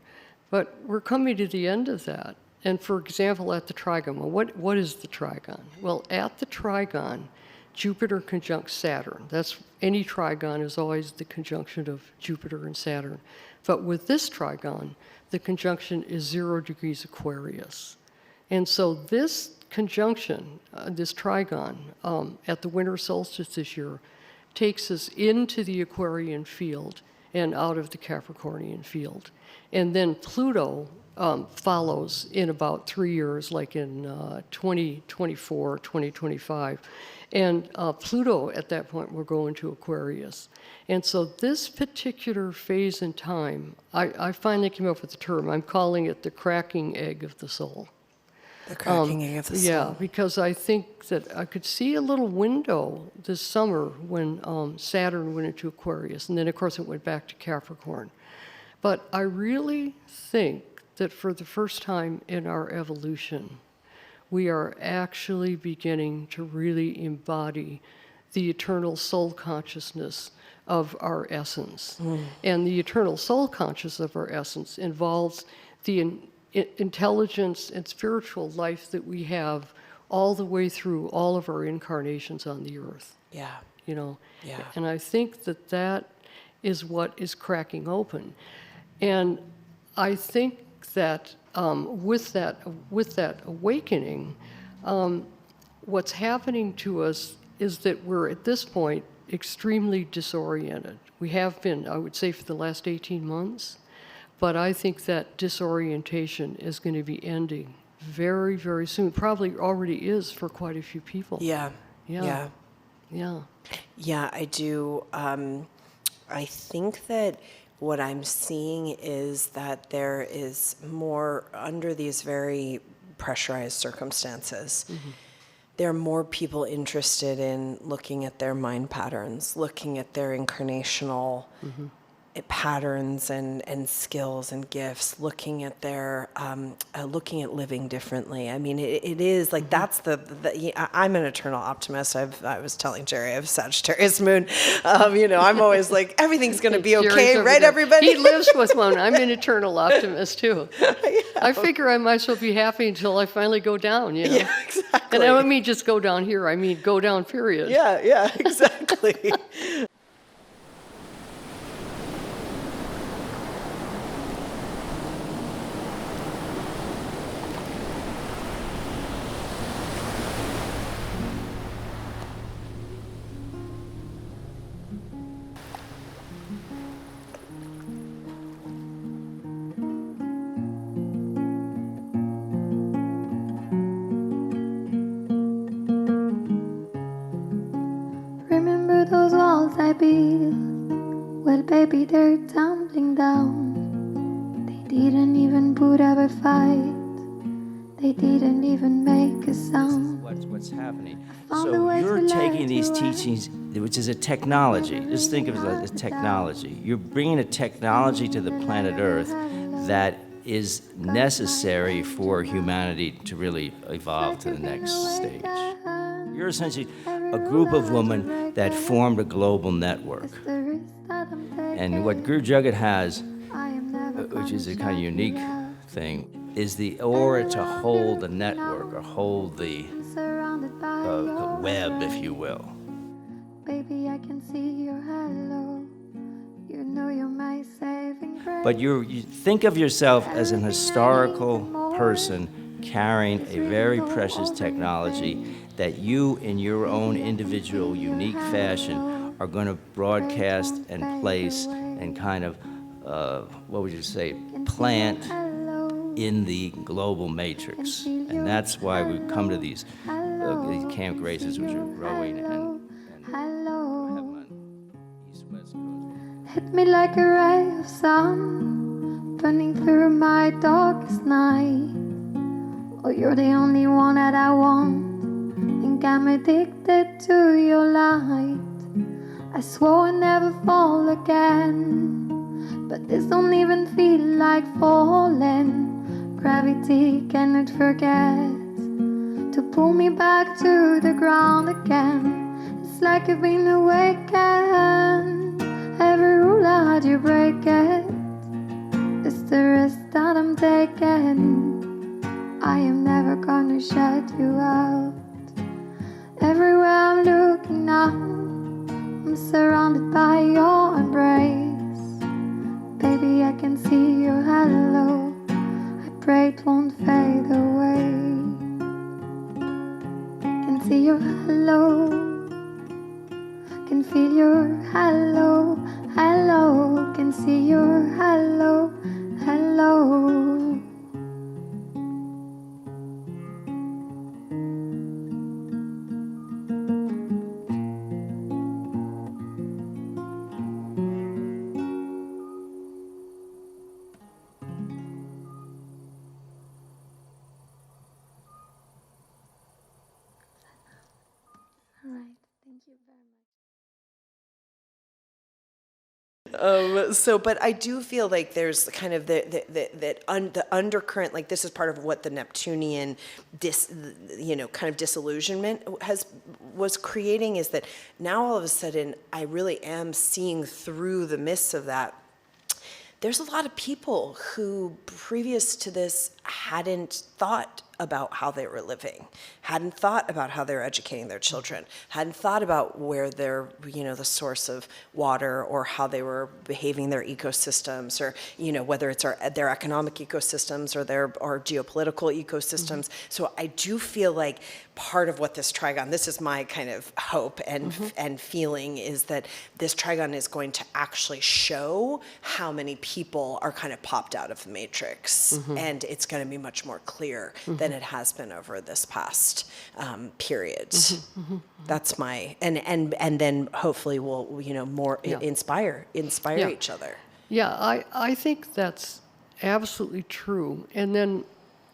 But we're coming to the end of that. And for example, at the trigon, well, what is the trigon? Well, at the trigon, Jupiter conjuncts Saturn. Any trigon is always the conjunction of Jupiter and Saturn. But with this trigon, the conjunction is 0 degrees Aquarius. And so this conjunction, this trigon, at the winter solstice this year, takes us into the Aquarian field and out of the Capricornian field. And then Pluto follows in about 3 years, like in 2024, 2025. And Pluto, at that point, will go into Aquarius. And so this particular phase in time, I finally came up with the term. I'm calling it the cracking egg of the soul. The cracking egg of the soul. Yeah, because I think that I could see a little window this summer when Saturn went into Aquarius. And then, of course, it went back to Capricorn. But I really think that for the first time in our evolution, we are actually beginning to really embody the eternal soul consciousness of our essence. And the eternal soul consciousness of our essence involves the intelligence and spiritual life that we have all the way through all of our incarnations on the earth. Yeah. Yeah. And I think that is what is cracking open. And I think that with that awakening, what's happening to us is that we're at this point extremely disoriented. We have been, I would say, for the last 18 months, but I think that disorientation is going to be ending very, very soon. Probably already is for quite a few people. Yeah. Yeah. Yeah, I do. I think that what I'm seeing is that there is more, under these very pressurized circumstances, there are more people interested in looking at their mind patterns, looking at their incarnational patterns and skills and gifts, looking at their looking at living differently. I mean, it is like that's I'm an eternal optimist. I was telling Jerry I have Sagittarius moon. I'm always like everything's going to be okay, Jerry's over right, there. everybody? He lives with one. I'm an eternal optimist too. I figure I might as well be happy until I finally go down. Yeah, exactly. And I don't mean just go down here. I mean go down. Period. Yeah, exactly. Remember those walls I built? Well, baby, they're tumbling down. They didn't even put up a fight. They didn't even make a sound. What's happening. found a So way you're to taking let these you in. teachings, which is a technology. Just think of it as a technology. You're bringing a technology to the planet Earth that is necessary for humanity to really evolve to the next stage. You're essentially a group of women that formed a global network. And what Guru Jagat has, which is a kind of unique thing, is the aura to hold the network or hold the web, if you will. Baby, I can see your halo. You know you're my saving grace. But you think of yourself as an historical person carrying a very precious technology that you, in your own individual, unique fashion, are going to broadcast and place and kind of, what would you say, plant in the global matrix. And that's why we come to these Camp Graces, which are growing and have on east-west coast. Hit me like a ray of sun, burning through my darkest night. Oh, you're the only one that I want. Think I'm addicted to your light. I swore I'd never fall again, but this don't even feel like falling. Gravity cannot forget to pull me back to the ground again. It's like I've been awakened. Every rule I had you break it. It's the risk that I'm taking. I am never gonna shut you out. Everywhere I'm looking now, I'm surrounded by your embrace. Baby, I can see your halo. I pray it won't fade away. Can see your halo. Can feel your halo. Halo. Can see your halo. Hello. All right. Thank you very much. But I do feel like there's kind of the undercurrent, like this is part of what the Neptunian kind of disillusionment was creating, is that now all of a sudden I really am seeing through the mists of that. There's a lot of people who previous to this hadn't thought about how they were living, hadn't thought about how they were educating their children, hadn't thought about where their, the source of water or how they were behaving their ecosystems, or, whether it's their economic ecosystems or their geopolitical ecosystems. So I do feel like part of what this trigon, this is my kind of hope and feeling, is that this trigon is going to actually show how many people are kind of popped out of the matrix, and it's going to be much more clear that than it has been over this past period. That's my, and then hopefully we'll, more inspire Yeah. each other. Yeah, I think that's absolutely true. And then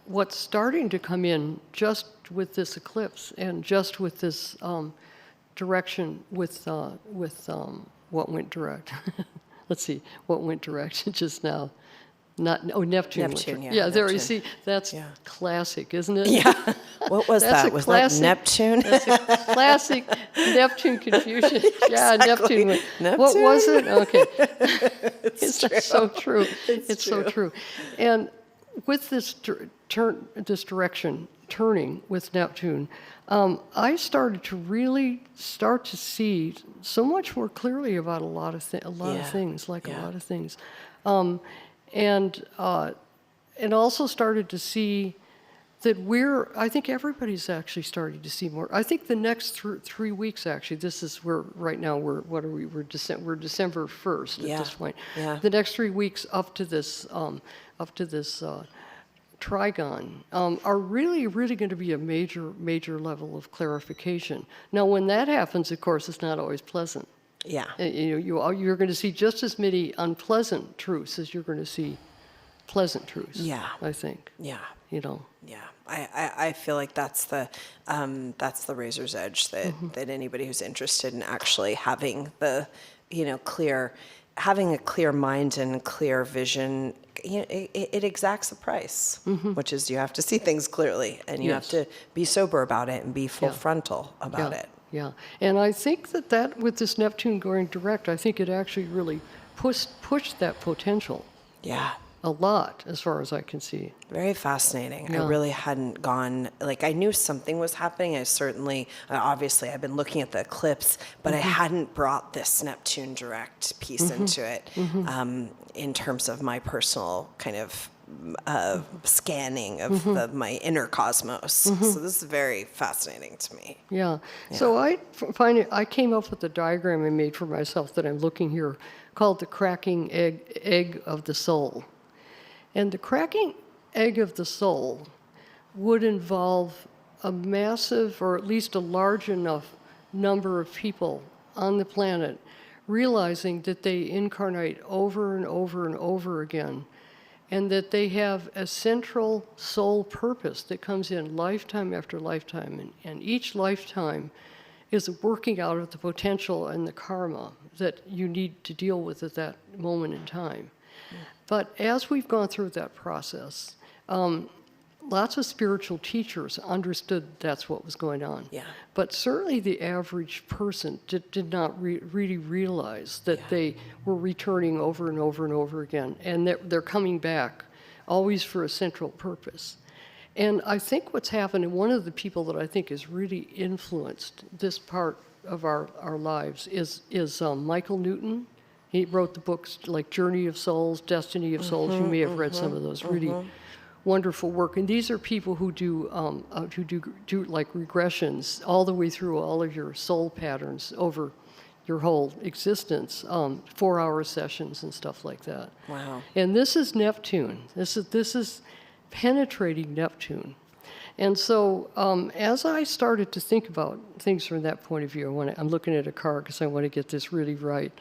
what's starting to come in just with this eclipse and just with this direction with what went direct. Let's see, what went direct just now? Neptune. Neptune, Yeah, there you Neptune. see, that's classic, isn't it? Yeah. What was That's that? a Was classic- that Neptune? That's a classic Neptune confusion. Yeah, Exactly. Neptune. What was it? Okay. It's It's so true. It's so true. And with this this direction turning with Neptune, I started to really start to see so much more clearly about a lot of things, a lot of things, and also started to see that I think everybody's actually starting to see more. I think the next 3 weeks, actually, this is where right now we're December 1st at this point. Yeah. The next 3 weeks up to this trigon are really going to be a major level of clarification. Now, when that happens, of course, it's not always pleasant. Yeah. You're going to see just as many unpleasant truths as you're going to see pleasant truths. Yeah. I think. Yeah. Yeah. I feel like that's the razor's edge that anybody who's interested in actually having the having a clear mind and clear vision, it exacts a price, which is you have to see things clearly and you have to be sober about it and be full frontal about it. Yeah, and I think that with this Neptune going direct, I think it actually really pushed that potential Yeah. a lot, as far as I can see. Very fascinating. Yeah. I really hadn't gone, I knew something was happening. Obviously I've been looking at the eclipse, but I hadn't brought this Neptune direct piece into it in terms of my personal kind of scanning of my inner cosmos. So this is very fascinating to me. Yeah. So I came up with a diagram I made for myself that I'm looking here, called the cracking egg of the soul. And the cracking egg of the soul would involve a massive, or at least a large enough number of people on the planet realizing that they incarnate over and over and over again, and that they have a central soul purpose that comes in lifetime after lifetime, and each lifetime is working out of the potential and the karma that you need to deal with at that moment in time. But as we've gone through that process, lots of spiritual teachers understood that's what was going on. Yeah. But certainly the average person did not really realize that they were returning over and over and over again, and they're coming back, always for a central purpose. And I think what's happened, and one of the people that I think has really influenced this part of our lives is Michael Newton. He wrote the books like Journey of Souls, Destiny of Souls. You may have read some of those. Really wonderful work. And these are people who do like regressions all the way through all of your soul patterns over your whole existence, 4-hour sessions and stuff like that. Wow. And this is Neptune. This is penetrating Neptune. And so as I started to think about things from that point of view, I'm looking at a card because I want to get this really right.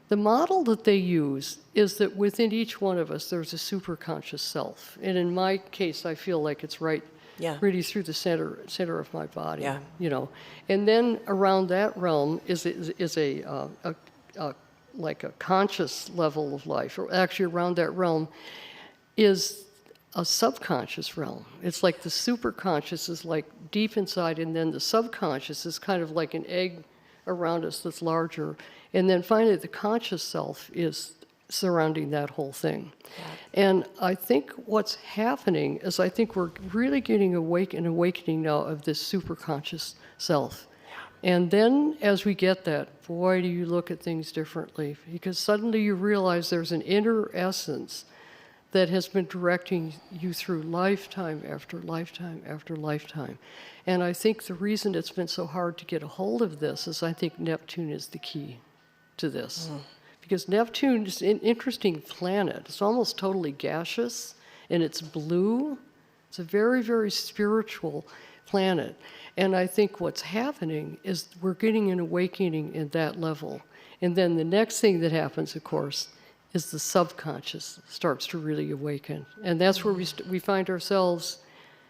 The model that they use is that within each one of us, there's a superconscious self. And in my case, I feel like it's really through the center of my body. Yeah. And then around that realm is a like a conscious level of life. Or actually, around that realm is a subconscious realm. It's like the superconscious is like deep inside, and then the subconscious is kind of like an egg around us that's larger. And then finally, the conscious self is surrounding that whole thing. Yeah. And I think what's happening is I think we're really getting an awakening now of this superconscious self. Yeah. And then as we get that, boy, do you look at things differently, because suddenly you realize there's an inner essence that has been directing you through lifetime after lifetime after lifetime. And I think the reason it's been so hard to get a hold of this is I think Neptune is the key to this. Because Neptune is an interesting planet. It's almost totally gaseous, and it's blue, It's a very, very spiritual planet. And I think what's happening is we're getting an awakening in that level. And then the next thing that happens, of course, is the subconscious starts to really awaken. And that's where we find ourselves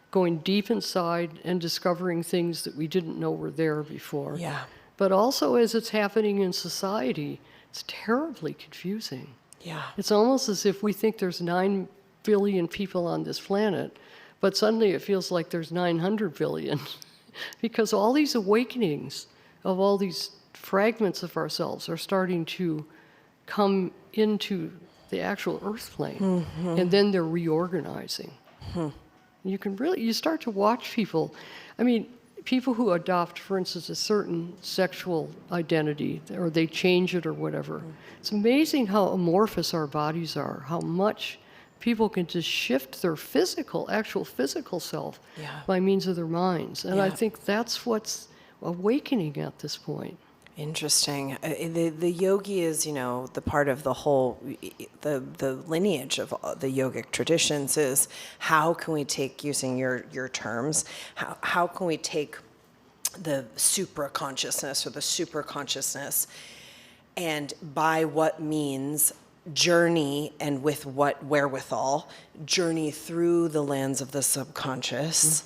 going deep inside and discovering things that we didn't know were there before. Yeah. But also as it's happening in society, it's terribly confusing. Yeah. It's almost as if we think there's 9 billion people on this planet, but suddenly it feels like there's 900 billion. Because all these awakenings of all these fragments of ourselves are starting to come into the actual earth plane, and then they're reorganizing. You start to watch people. I mean, people who adopt, for instance, a certain sexual identity, or they change it or whatever. It's amazing how amorphous our bodies are, how much people can just shift their actual physical self by means of their minds. And I think that's what's awakening at this point. Interesting. The yogi is, the part of the whole, the lineage of the yogic traditions is how can we take, using your terms, how can we take the supraconsciousness or the superconsciousness, and by what means journey, and with what wherewithal, journey through the lands of the subconscious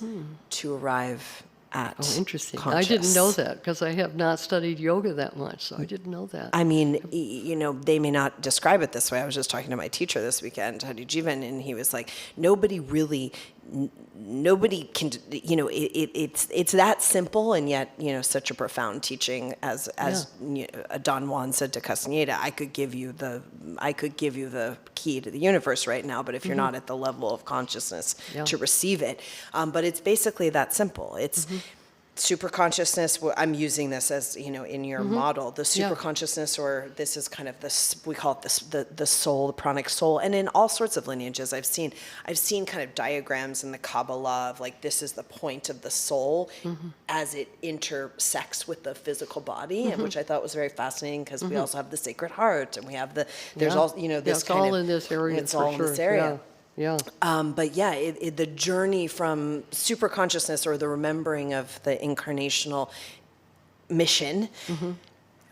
to arrive at Interesting. conscious. I didn't know that because I have not studied yoga that much, so I didn't know that. I mean, they may not describe it this way. I was just talking to my teacher this weekend, Hadi Jivan, and he was like, nobody can, it's that simple, and yet, such a profound teaching as Don Juan said to Castaneda, I could give you the key to the universe right now, but if you're not at the level of consciousness to receive it, but it's basically that simple. It's superconsciousness. I'm using this as in your model, the superconsciousness, or this is kind of this, we call it the soul, the pranic soul, and in all sorts of lineages, I've seen kind of diagrams in the Kabbalah of like, this is the point of the soul as it intersects with the physical body, and which I thought was very fascinating, because we also have the Sacred Heart, and we have there's all this it's kind all of, in this area. it's all in this area. Yeah. But the journey from superconsciousness, or the remembering of the incarnational mission,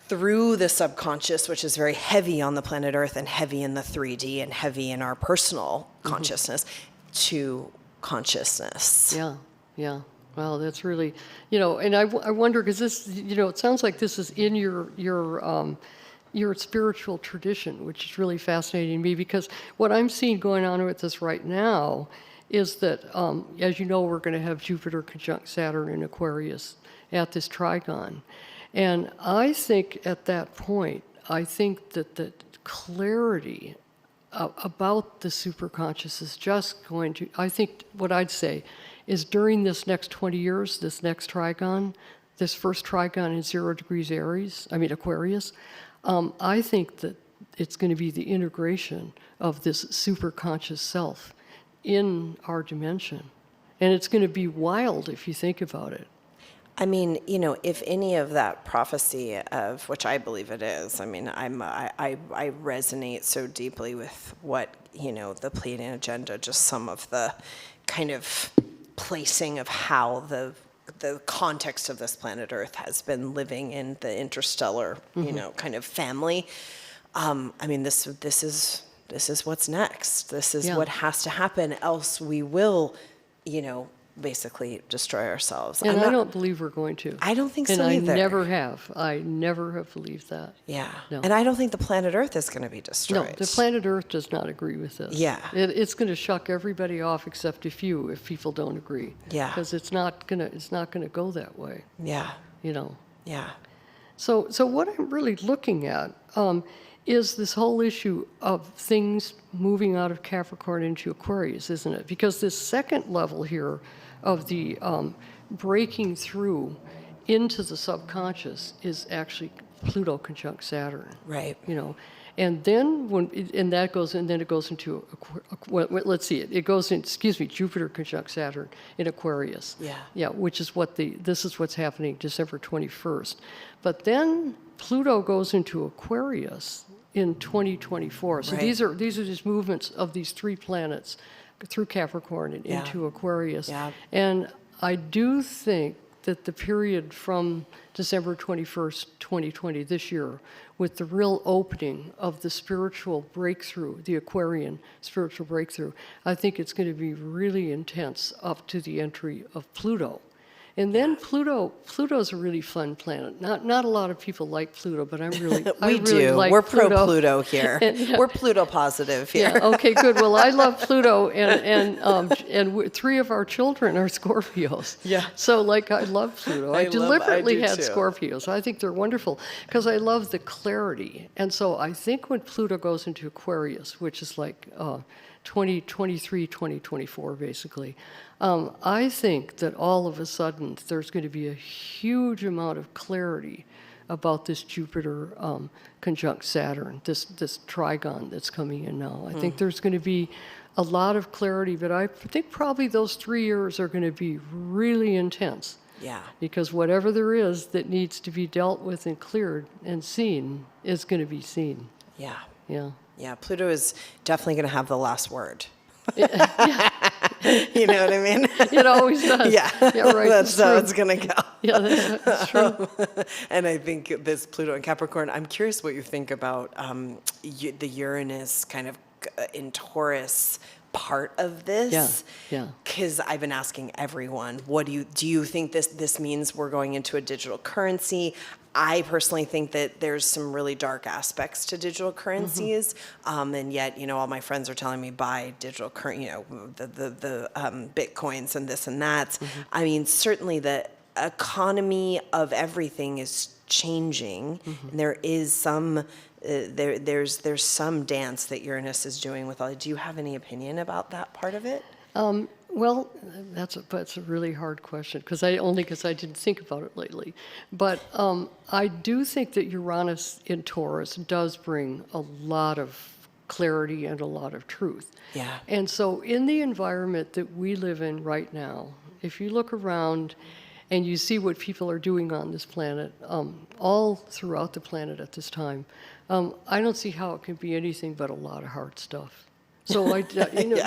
through the subconscious, which is very heavy on the planet Earth and heavy in the 3D and heavy in our personal consciousness, to consciousness. Yeah. Well, that's really, and I wonder, because this, it sounds like this is in your spiritual tradition, which is really fascinating to me, because what I'm seeing going on with this right now is that, as you know, we're going to have Jupiter conjunct Saturn in Aquarius at this trigon. And I think at that point, I think that the clarity about the superconscious is just going to, I think what I'd say is during this next 20 years, this next trigon, this first trigon in 0 degrees Aquarius, I think that it's going to be the integration of this superconscious self in our dimension. And it's going to be wild if you think about it. I mean, if any of that prophecy of, which I believe it is, I mean, I resonate so deeply with what, the Pleiadian agenda, just some of the kind of placing of how the context of this planet Earth has been living in the interstellar, kind of family. I mean, this is what's next. This is what has to happen, else we will, basically destroy ourselves. And I don't believe we're going to. I don't think so either. either. And I never have believed that. Yeah. No. And I don't think the planet Earth is going to be destroyed. No, the planet Earth does not agree with this. Yeah. It's going to shuck everybody off except a few if people don't agree. Yeah. Because it's not going to go that way. Yeah. Yeah. So what I'm really looking at is this whole issue of things moving out of Capricorn into Aquarius, isn't it? Because this second level here of the breaking through into the subconscious is actually Pluto conjunct Saturn. Right. And then it goes into let's see, it goes in, Jupiter conjunct Saturn in Aquarius. Yeah, which is this is what's happening December 21st. But then Pluto goes into Aquarius in 2024. So Right. these are just movements of these three planets through Capricorn and Yeah. into Aquarius. Yeah. And I do think that the period from December 21st, 2020, this year, with the real opening of the spiritual breakthrough, the Aquarian spiritual breakthrough, I think it's going to be really intense up to the entry of Pluto. And then Pluto's a really fun planet. Not a lot of people like Pluto, but I really do. like We're Pluto. pro-Pluto here. Yeah. We're Pluto positive here. Yeah, okay, good. Well, I love Pluto, and three of our children are Scorpios. Yeah. So, like, I love Pluto. I deliberately do had too. Scorpios. I think they're wonderful because I love the clarity. And so I think when Pluto goes into Aquarius, which is like 2023, 2024, basically, I think that all of a sudden there's going to be a huge amount of clarity about this Jupiter conjunct Saturn, this trigon that's coming in now. I think there's going to be a lot of clarity, but I think probably those 3 years are going to be really intense. Yeah. Because whatever there is that needs to be dealt with and cleared and seen is going to be seen. Yeah. Yeah. Yeah, Pluto is definitely going to have the last word. You know what I mean? It always does. Yeah, Yeah, right. that's how true. it's going to go. Yeah, that's true. And I think this Pluto and Capricorn, I'm curious what you think about the Uranus kind of in Taurus part of this. Yeah. Because I've been asking everyone, what do you think this means we're going into a digital currency? I personally think that there's some really dark aspects to digital currencies, and yet, all my friends are telling me buy digital currency, the bitcoins and this and that. I mean, certainly the economy of everything is changing, and there is some there's some dance that Uranus is doing with all. Do you have any opinion about that part of it? Well, that's a really hard question because I didn't think about it lately. But I do think that Uranus in Taurus does bring a lot of clarity and a lot of truth. Yeah. And so in the environment that we live in right now, if you look around and you see what people are doing on this planet, all throughout the planet at this time, I don't see how it can be anything but a lot of hard stuff. So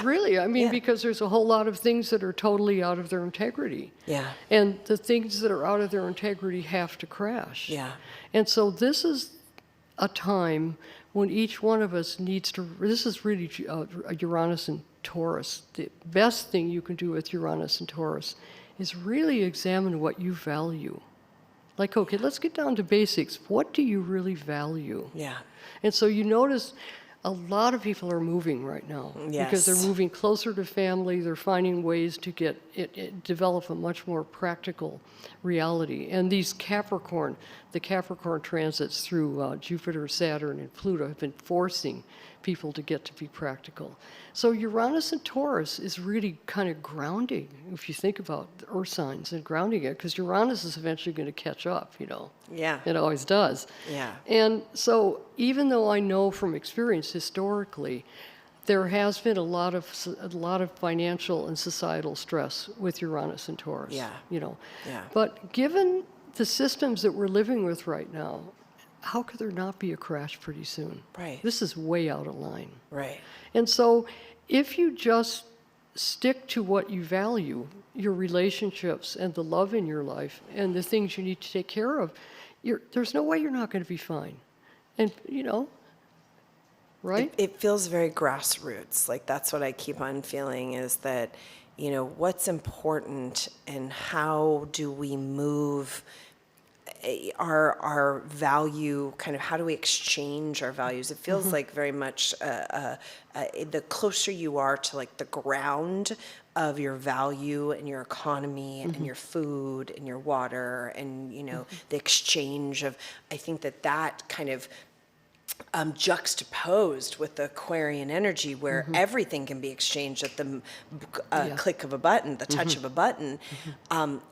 really, I mean, because there's a whole lot of things that are totally out of their integrity. Yeah. And the things that are out of their integrity have to crash. Yeah. And so this is a time when each one of us needs to, this is really Uranus and Taurus. The best thing you can do with Uranus and Taurus is really examine what you value. Like, okay, let's get down to basics. What do you really value? Yeah. And so you notice a lot of people are moving right now because they're Yes. moving closer to family. They're finding ways to develop a much more practical reality. And these the Capricorn transits through Jupiter, Saturn, and Pluto have been forcing people to get to be practical. So Uranus and Taurus is really kind of grounding, if you think about the earth signs and grounding it, because Uranus is eventually going to catch up, Yeah. It always does. Yeah. And so even though I know from experience historically, there has been a lot of financial and societal stress with Uranus and Taurus. Yeah. Yeah. But given the systems that we're living with right now, how could there not be a crash pretty soon? Right. This is way out of line. Right. And so if you just stick to what you value, your relationships and the love in your life and the things you need to take care of, there's no way you're not going to be fine. And, right? It feels very grassroots. Like that's what I keep on feeling is that, what's important and how do we move our value, kind of how do we exchange our values? It feels like very much the closer you are to like the ground of your value and your economy and your food and your water and, the exchange of, I think that kind of juxtaposed with the Aquarian energy where everything can be exchanged at the click of a button, the touch of a button.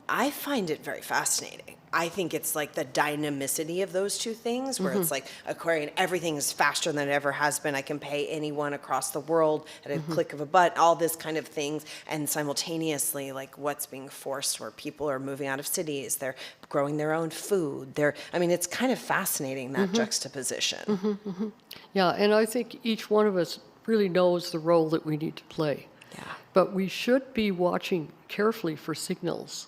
I find it very fascinating. I think it's like the dynamicity of those two things where it's like Aquarian, everything is faster than it ever has been. I can pay anyone across the world at a click of a button, all this kind of things. And simultaneously, like what's being forced where people are moving out of cities, they're growing their own food. It's kind of fascinating, that juxtaposition. Yeah, and I think each one of us really knows the role that we need to play. Yeah. But we should be watching carefully for signals.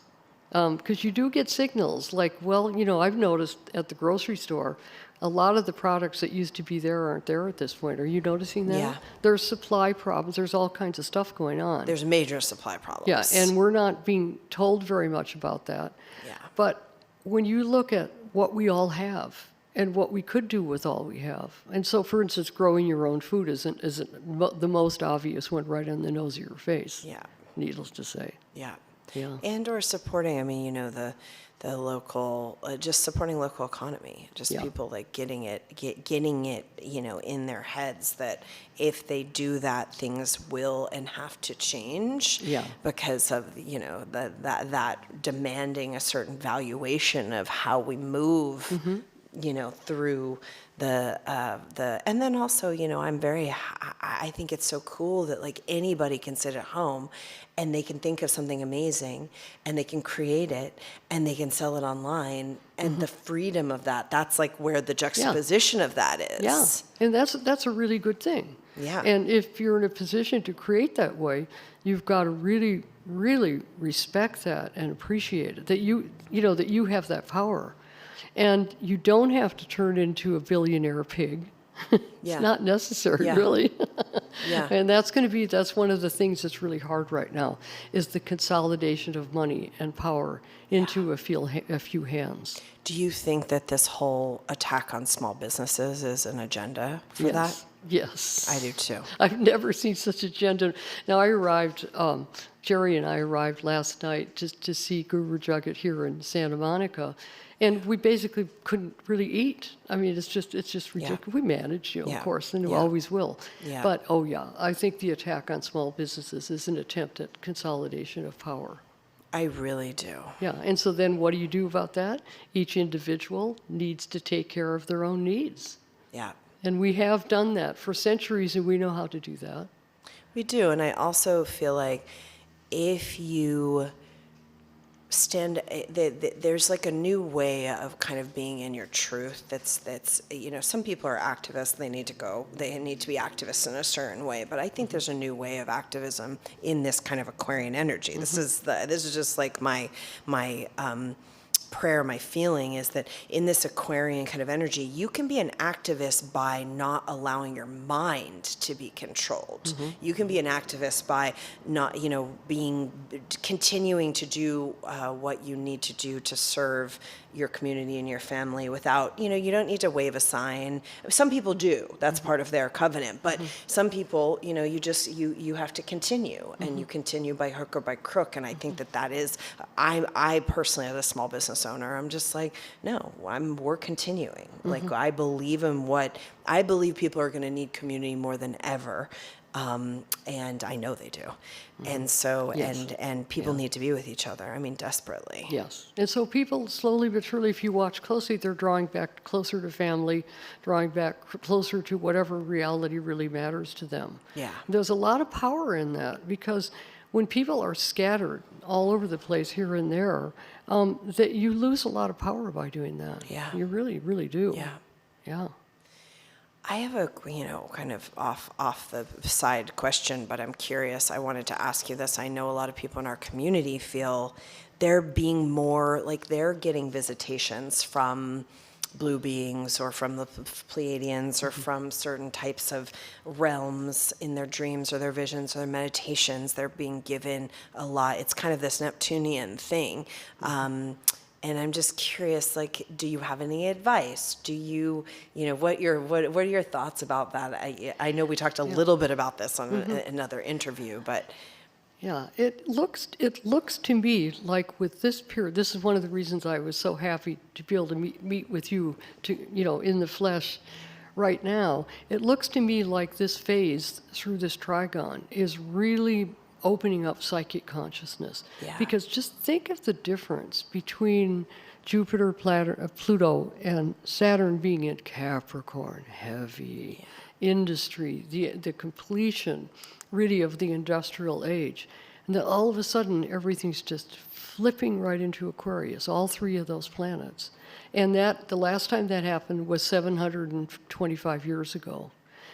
Because you do get signals like, well, I've noticed at the grocery store, a lot of the products that used to be there aren't there at this point. Are you noticing that? Yeah. There's supply problems. There's all kinds of stuff going on. There's major supply problems. Yeah, and we're not being told very much about that. Yeah. But when you look at what we all have and what we could do with all we have, and so, for instance, growing your own food isn't the most obvious one right on the nose of your face. Yeah. Needless to say. Yeah. Yeah. And or supporting, the local, just supporting local economy, just Yeah. people like getting it, in their heads that if they do that, things will and have to change. Yeah. Because of, that demanding a certain valuation of how we move, through the and then also, I think it's so cool that like anybody can sit at home and they can think of something amazing and they can create it and they can sell it online, and the freedom of that's like where the juxtaposition of that is. Yeah, and that's a really good thing. Yeah. And if you're in a position to create that way, you've got to really, really respect that and appreciate it, that that you have that power. And you don't have to turn into a billionaire pig. It's Yeah. not necessary, Yeah. really. Yeah. And that's one of the things that's really hard right now, is the consolidation of money and power into a few hands. Do you think that this whole attack on small businesses is an agenda for Yes. that? Yes. I do too. I've never seen such agenda. Now, Jerry and I arrived last night just to see Guru Jagat here in Santa Monica, and we basically couldn't really eat. I mean, it's just ridiculous. We managed, Yeah. of course, and we Yeah. always will. Yeah. But, I think the attack on small businesses is an attempt at consolidation of power. I really do. Yeah, and so then what do you do about that? Each individual needs to take care of their own needs. Yeah. And we have done that for centuries, and we know how to do that. We do, and I also feel like if you there's like a new way of kind of being in your truth. That's some people are activists. They need to be activists in a certain way. But I think there's a new way of activism in this kind of Aquarian energy. This is just like my prayer, my feeling is that in this Aquarian kind of energy, you can be an activist by not allowing your mind to be controlled. You can be an activist by not, continuing to do what you need to do to serve your community and your family without, you don't need to wave a sign. Some people do. That's part of their covenant. But some people, you have to continue, and you continue by hook or by crook. And I think that is, I personally, as a small business owner, I'm just like, no, we're continuing. Like, I believe people are going to need community more than ever. And I know they do. And so, Yes. and people need to be with each other. I mean, desperately. Yes. And so people, slowly but surely, if you watch closely, they're drawing back closer to family, drawing back closer to whatever reality really matters to them. Yeah. There's a lot of power in that, because when people are scattered all over the place here and there, that you lose a lot of power by doing that. Yeah. You really, really do. Yeah. Yeah. I have a, kind of off the side question, but I'm curious. I wanted to ask you this. I know a lot of people in our community feel they're being more, like they're getting visitations from blue beings or from the Pleiadians or from certain types of realms in their dreams or their visions or their meditations. They're being given a lot. It's kind of this Neptunian thing. And I'm just curious, like, do you have any advice? Do you, what are your thoughts about that? I know we talked a little bit about this on another interview, but Yeah, it looks to me like with this period, this is one of the reasons I was so happy to be able to meet with you, in the flesh right now. It looks to me like this phase through this trigon is really opening up psychic consciousness. Yeah. Because just think of the difference between Jupiter, Pluto, and Saturn being in Capricorn, heavy industry, the completion really of the industrial age. And then all of a sudden, everything's just flipping right into Aquarius, all three of those planets. And the last time that happened was 725 years ago.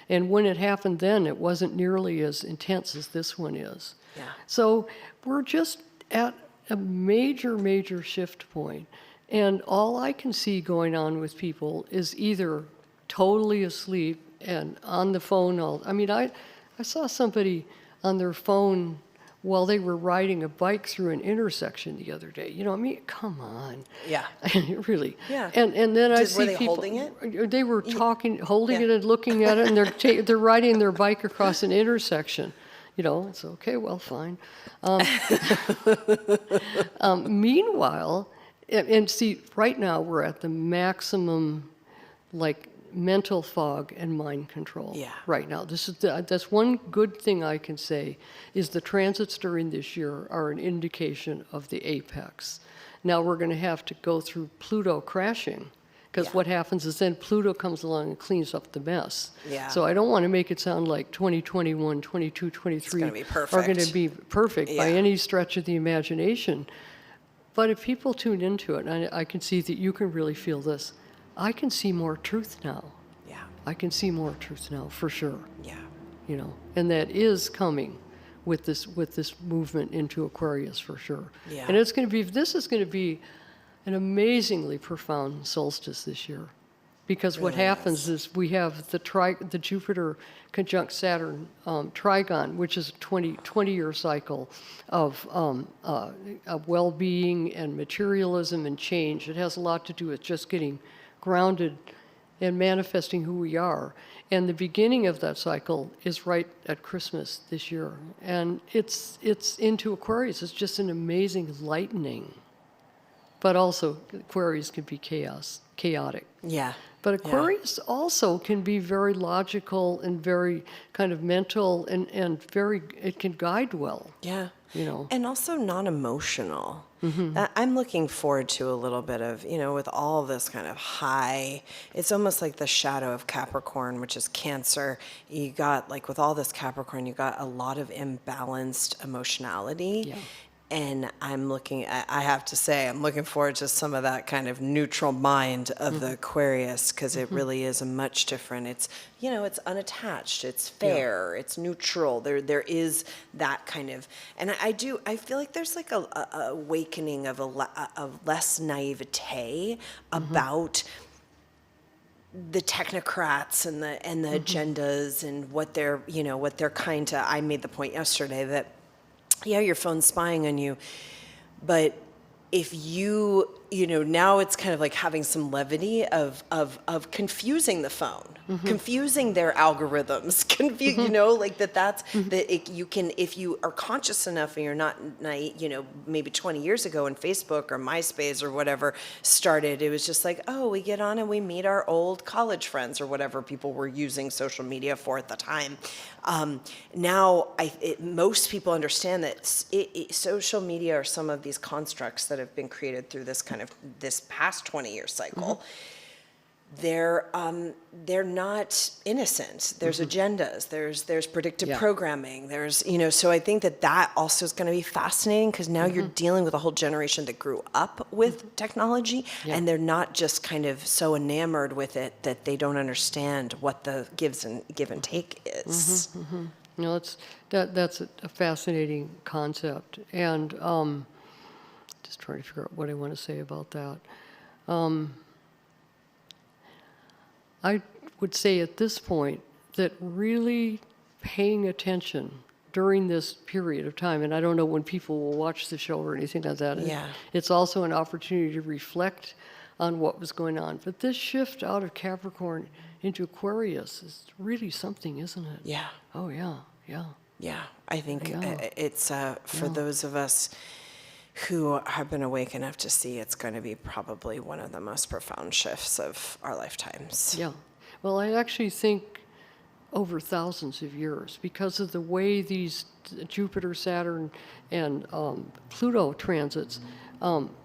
And when it happened then, it wasn't nearly as intense as this one is. Yeah. So we're just at a major, major shift point. And all I can see going on with people is either totally asleep and on the phone I saw somebody on their phone while they were riding a bike through an intersection the other day. Come on. Yeah. Really. Yeah. And then I see were they people holding it? They were holding Yeah. it and looking at it, and they're riding their bike across an intersection. It's okay, well, fine. Meanwhile, and see, right now we're at the maximum, mental fog and mind control. Yeah. Right now, that's one good thing I can say is the transits during this year are an indication of the apex. Now we're going to have to go through Pluto crashing. Because what happens is then Pluto comes along and cleans up the mess. Yeah. So I don't want to make it sound like 2021, 22, 23 gonna be are going to perfect. be perfect by Yeah. any stretch of the imagination. But if people tune into it, and I can see that you can really feel this, I can see more truth now. Yeah. I can see more truth now, for sure. Yeah. And that is coming with this movement into Aquarius, for sure. Yeah. And this is going to be an amazingly profound solstice this year, because what happens is we have the Jupiter conjunct Saturn trigon, which is a 20-year cycle of well-being and materialism and change. It has a lot to do with just getting grounded and manifesting who we are. And the beginning of that cycle is right at Christmas this year, and it's into Aquarius. It's just an amazing lightening. But also, Aquarius can be chaotic. Yeah. But Aquarius also can be very logical and very kind of mental and it can guide well. Yeah. You know. And also non-emotional. I'm looking forward to a little bit of, with all this kind of high, it's almost like the shadow of Capricorn, which is Cancer. You got, with all this Capricorn, you got a lot of imbalanced emotionality. Yeah. And I have to say, I'm looking forward to some of that kind of neutral mind of the Aquarius, because it really is a much different, it's unattached, it's fair, it's neutral. There is that kind of, and I feel like there's a awakening of less naivete about the technocrats and the agendas and what they're kind to. I made the point yesterday that, yeah, your phone's spying on you, but if now it's kind of like having some levity of confusing the phone, confusing their algorithms, you can, if you are conscious enough and you're not, maybe 20 years ago when Facebook or MySpace or whatever started, it was just we get on and we meet our old college friends or whatever people were using social media for at the time. Now, most people understand that social media are some of these constructs that have been created through this past 20-year cycle. They're not innocent. There's agendas. There's predictive programming. There's so I think that also is going to be fascinating, because now you're dealing with a whole generation that grew up with technology, and they're not just kind of so enamored with it that they don't understand what the give and take is. That's a fascinating concept, and just trying to figure out what I want to say about that. I would say at this point that really paying attention during this period of time, and I don't know when people will watch the show or anything like that. Yeah. It's also an opportunity to reflect on what was going on. But this shift out of Capricorn into Aquarius is really something, isn't it? Yeah. Oh, yeah, yeah. Yeah, I think it's for those of us who have been awake enough to see, it's going to be probably one of the most profound shifts of our lifetimes. Yeah. Well, I actually think over thousands of years, because of the way these Jupiter, Saturn, and Pluto transits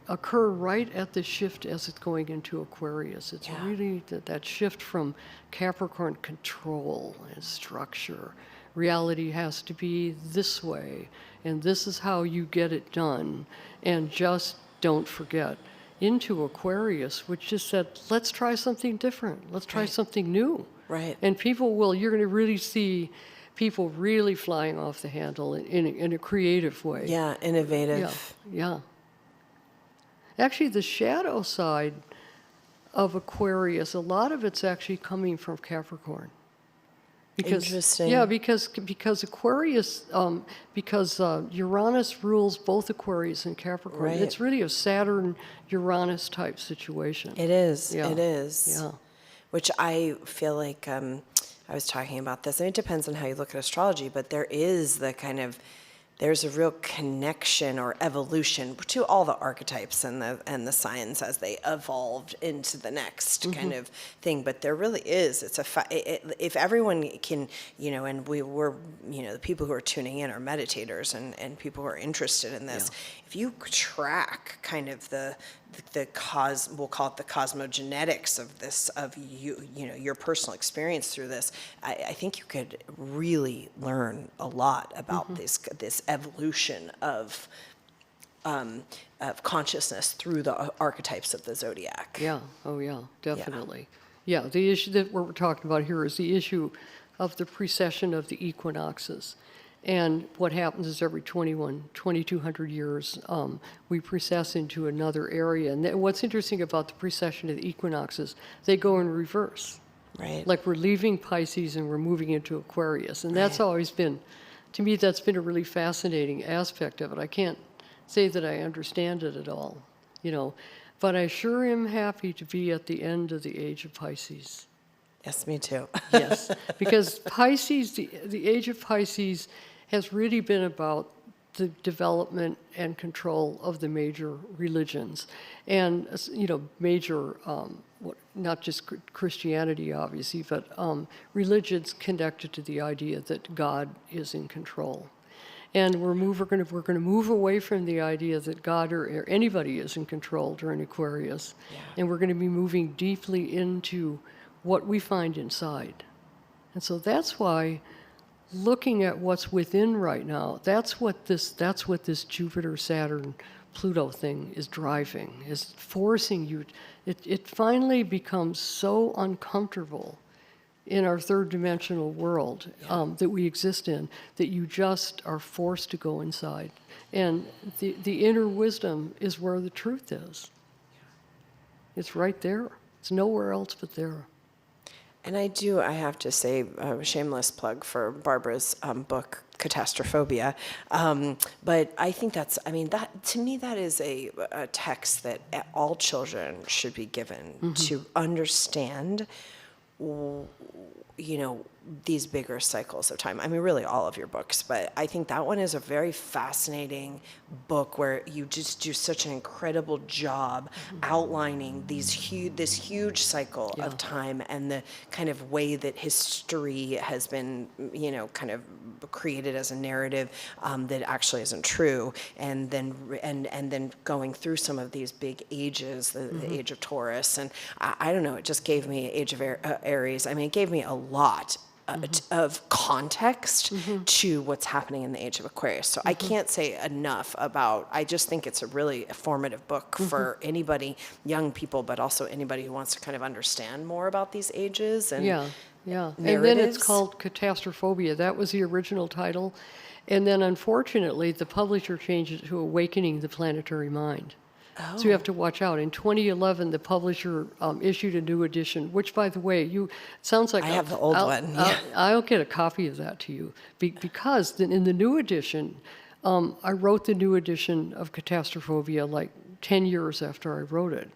occur right at the shift as it's going into Aquarius. It's really that shift from Capricorn control and structure. Reality has to be this way, and this is how you get it done. And just don't forget, into Aquarius, which just said, let's try something different. Let's try something new. Right. And you're going to really see people really flying off the handle in a creative way. Yeah, innovative. Yeah. Actually, the shadow side of Aquarius, a lot of it's actually coming from Capricorn. Interesting. Yeah, because Aquarius, Uranus rules both Aquarius and Capricorn. Right. It's really a Saturn-Uranus type situation. It is. Yeah. It is. Yeah. Which I feel like I was talking about this. And it depends on how you look at astrology, but there's a real connection or evolution to all the archetypes and the signs as they evolved into the next kind of thing. But there really is. If everyone can, and we're, the people who are tuning in are meditators and people who are interested in this. Yeah. If you track kind of we'll call it the cosmogenetics of this, of your personal experience through this, I think you could really learn a lot about this evolution of consciousness through the archetypes of the zodiac. Yeah. Oh, yeah. Definitely. Yeah. The issue that we're talking about here is the issue of the precession of the equinoxes. And what happens is every 2,200 years, we precess into another area. And what's interesting about the precession of the equinoxes, they go in reverse. Right. Like we're leaving Pisces and we're moving into Aquarius. And that's always been, to me, that's been a really fascinating aspect of it. I can't say that I understand it at all, but I sure am happy to be at the end of the age of Pisces. Yes, me too. Yes, because Pisces, the age of Pisces has really been about the development and control of the major religions. And, major, not just Christianity, obviously, but religions connected to the idea that God is in control. And we're going to move away from the idea that God or anybody is in control during Aquarius. Yeah. And we're going to be moving deeply into what we find inside. And so that's why looking at what's within right now, that's what this Jupiter, Saturn, Pluto thing is driving, is forcing you. It finally becomes so uncomfortable in our third dimensional world that we exist in, that you just are forced to go inside. And the inner wisdom is where the truth is. It's right there. It's nowhere else but there. And I have to say, a shameless plug for Barbara's book, Catastrophobia. But I think to me, that is a text that all children should be given to understand, these bigger cycles of time. I mean, really all of your books, but I think that one is a very fascinating book where you just do such an incredible job outlining this huge cycle of time and the kind of way that history has been, kind of created as a narrative that actually isn't true, and then going through some of these big ages, the age of Taurus, and I don't know, it just gave me age of Aries. I mean, it gave me a lot of context to what's happening in the age of Aquarius. So I can't say enough about, I just think it's a really formative book for anybody, young people, but also anybody who wants to kind of understand more about these ages and narratives. And then it's called Catastrophobia. That was the original title. And then unfortunately, the publisher changed it to Awakening the Planetary Mind. So you have to watch out. In 2011, the publisher issued a new edition, which, by the way, sounds like I have the old one. I'll get a copy of that to you because in the new edition, I wrote the new edition of Catastrophobia like 10 years after I wrote it,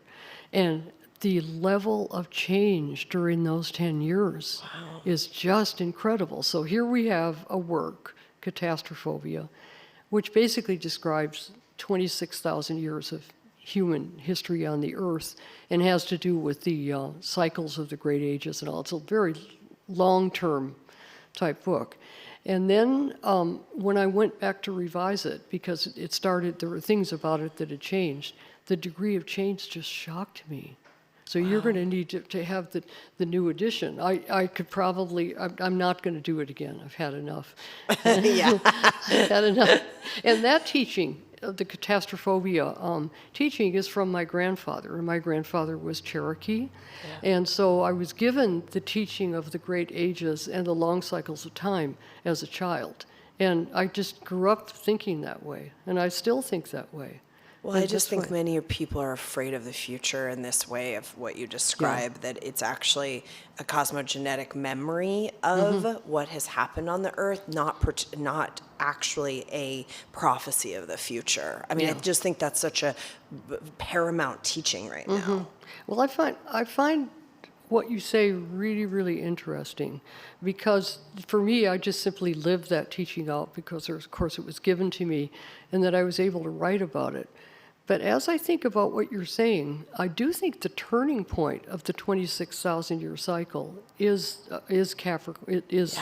and the level of change during those 10 years is just incredible. So here we have a work, Catastrophobia, which basically describes 26,000 years of human history on the earth and has to do with the cycles of the great ages and all. It's a very long-term type book. And then when I went back to revise it, because there were things about it that had changed, the degree of change just shocked me. So you're going to need to have the new edition. I could probably, I'm not going to do it again. I've had enough. Yeah. I've had enough. And that teaching, the catastrophobia teaching is from my grandfather, and my grandfather was Cherokee. And so I was given the teaching of the great ages and the long cycles of time as a child. And I just grew up thinking that way, and I still think that way. Well, And I just that's think why- many people are afraid of the future in this way of what you describe, that it's actually a cosmogenetic memory of what has happened on the earth, not actually a prophecy of the future. I mean, I just think that's such a paramount teaching right now. Well, I find what you say really, really interesting, because for me, I just simply lived that teaching out because, of course, it was given to me, and that I was able to write about it. But as I think about what you're saying, I do think the turning point of the 26,000-year cycle is Capricorn. It is,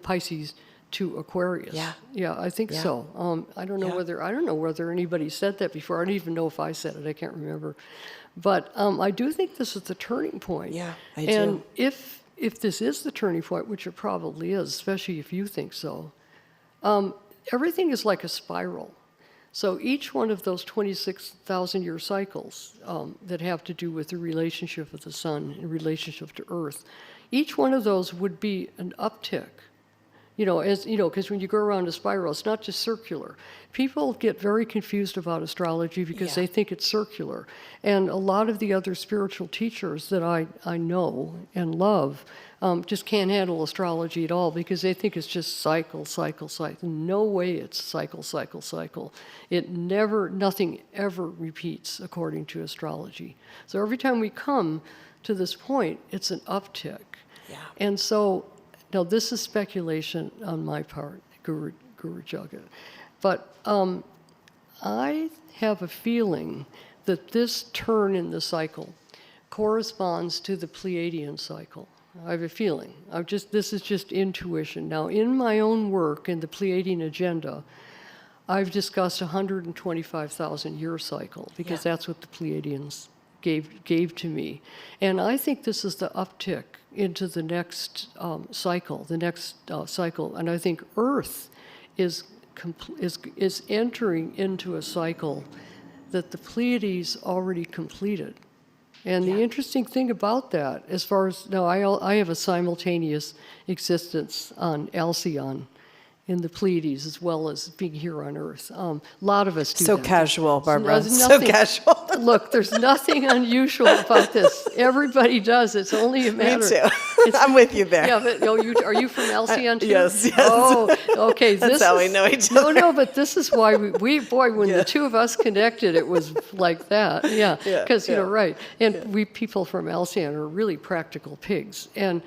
Pisces to Aquarius. Yeah, I think so. I don't know whether anybody said that before. I don't even know if I said it. I can't remember. But I do think this is the turning point. Yeah, I and do. if this is the turning point, which it probably is, especially if you think so, everything is like a spiral. So each one of those 26,000-year cycles that have to do with the relationship of the sun and relationship to Earth, each one of those would be an uptick. Because when you go around a spiral, it's not just circular. People get very confused about astrology because they think it's circular. And a lot of the other spiritual teachers that I know and love just can't handle astrology at all because they think it's just cycle, cycle, cycle. No way it's cycle, cycle, cycle. Nothing ever repeats according to astrology. So every time we come to this point, it's an uptick. Yeah. And so, now this is speculation on my part, Guru Jagat, but I have a feeling that this turn in the cycle corresponds to the Pleiadian cycle. I have a feeling. This is just intuition. Now, in my own work, in the Pleiadian agenda, I've discussed 125,000-year cycle because that's what the Pleiadians gave to me. And I think this is the uptick into the next cycle, and I think Earth is entering into a cycle that the Pleiades already completed. And the interesting thing about that, as far as, now I have a simultaneous existence on Alcyon in the Pleiades as well as being here on Earth. A lot of us do So that. casual, Barbara. There's So nothing- casual. Look, there's nothing unusual about this. Everybody does. It's only a matter. Me too. I'm with you there. Yeah, but are you from Alcyon too? Yes. Oh, okay. That's how we know each other. No, but this is why when the two of us connected, it was like that. Yeah, because right. And we people from Alcyon are really practical pigs, and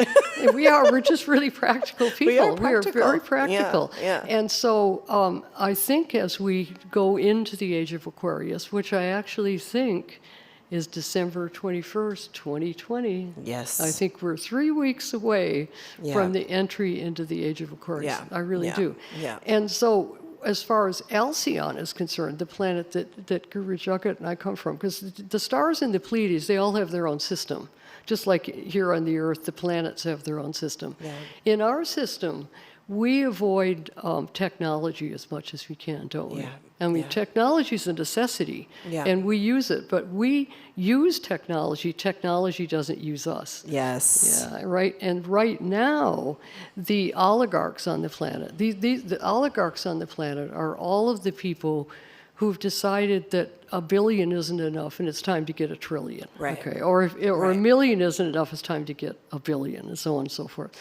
we're just really practical people. We are very practical. Yeah. And so I think as we go into the age of Aquarius, which I actually think is December 21st, 2020. Yes. I think we're 3 weeks away Yeah. from the entry into the age of Aquarius. Yeah. I really do. Yeah. And so as far as Alcyon is concerned, the planet that Guru Jagat and I come from, because the stars in the Pleiades, they all have their own system. Just like here on the Earth, the planets have their own system. Yeah. In our system, we avoid technology as much as we can, don't we? Yeah. I mean, technology is a necessity, Yeah. and we use it, but we use technology. Technology doesn't use us. Yes. Yeah, right. And right now, the oligarchs on the planet, the oligarchs on the planet are all of the people who've decided that $1 billion isn't enough and it's time to get $1 trillion. Right. Okay. Or $1 million isn't enough, it's time to get $1 billion, and so on and so forth.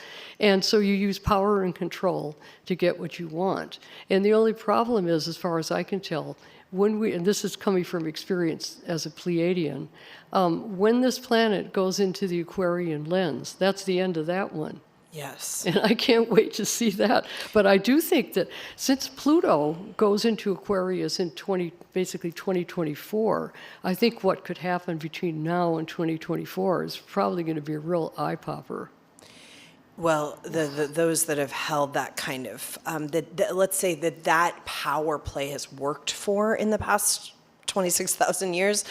And so you use power and control to get what you want. And the only problem is, as far as I can tell, and this is coming from experience as a Pleiadian, when this planet goes into the Aquarian lens, that's the end of that one. Yes. And I can't wait to see that. But I do think that since Pluto goes into Aquarius in basically 2024, I think what could happen between now and 2024 is probably going to be a real eye-popper. Well, those that have held that kind of, let's say that power play has worked for in the past 26,000 years,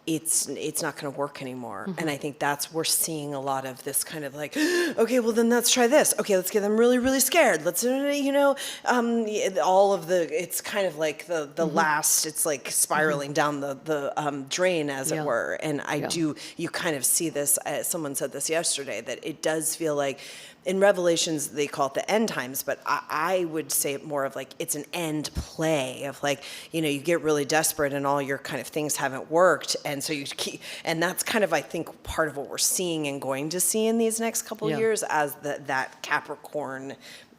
it's not going to work anymore. And I think we're seeing a lot of this kind of like, okay, well then let's try this. Okay, let's get them really, really scared. Let's, all of it's kind of like the last, it's like spiraling down the drain, as it were. And you kind of see this, someone said this yesterday, that it does feel like, in Revelations, they call it the end times, but I would say it more of like it's an end play of like, you get really desperate and all your kind of things haven't worked. And so and that's kind of, I think, part of what we're seeing and going to see in these next couple of years as that Capricorn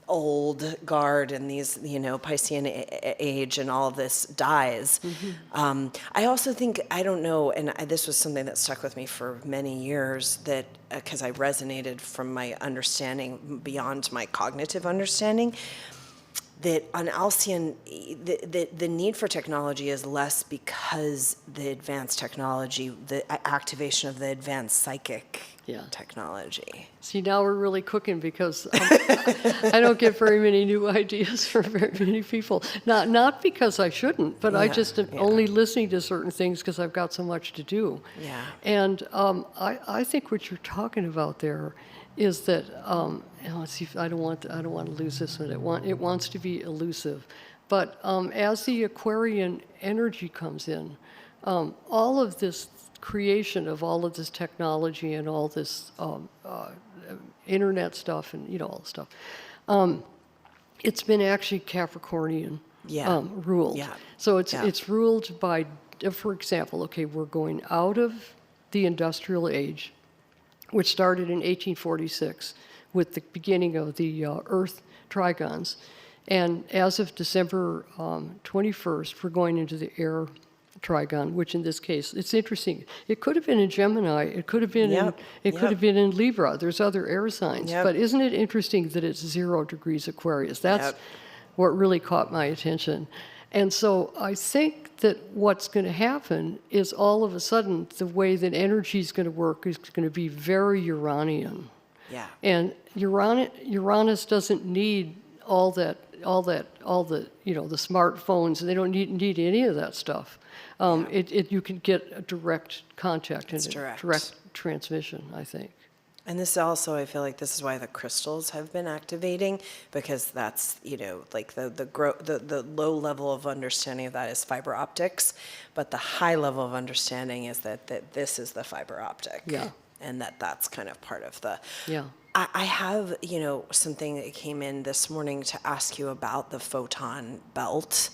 old guard and these, Piscean age and all of this dies. I also think, I don't know, and this was something that stuck with me for many years, that because I resonated from my understanding beyond my cognitive understanding, that on Alcyon, the need for technology is less because the advanced technology, the activation of the advanced psychic technology. See, now we're really cooking, because I don't get very many new ideas from very many people. Not because I shouldn't, but I just am only listening to certain things because I've got so much to do. Yeah. And I think what you're talking about there is that, let's see, I don't want to lose this one. It wants to be elusive, but as the Aquarian energy comes in, all of this creation of all of this technology and all this internet stuff and all the stuff, it's been actually Capricornian ruled. Yeah. So it's ruled by, for example, okay, we're going out of the industrial age, which started in 1846 with the beginning of the Earth trigons, and as of December 21st, we're going into the air trigon, which in this case, it's interesting. It could have been in Gemini. It could have been could have been in Libra. There's other air signs, but isn't it interesting that it's 0 degrees Aquarius? That's what really caught my attention. And so I think that what's going to happen is all of a sudden the way that energy is going to work is going to be very Uranian. Yeah. And Uranus doesn't need all the the smartphones. They don't need any of that stuff. You can get a direct contact and direct transmission, I think. And this also, I feel like this is why the crystals have been activating, because that's, like the low level of understanding of that is fiber optics, but the high level of understanding is that this is the fiber optic. Yeah. And that's kind of part of the... Yeah. I have, something that came in this morning to ask you about the photon belt.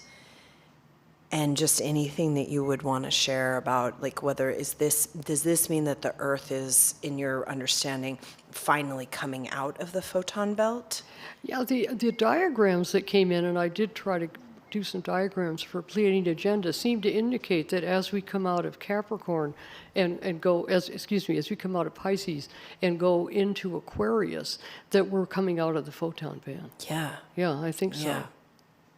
And just anything that you would want to share about, like, does this mean that the Earth is, in your understanding, finally coming out of the photon belt? Yeah, the diagrams that came in, and I did try to do some diagrams for Pleiadian agenda, seem to indicate that as we come out of Capricorn and go, as we come out of Pisces and go into Aquarius, that we're coming out of the photon band. Yeah. Yeah, I think so. Yeah.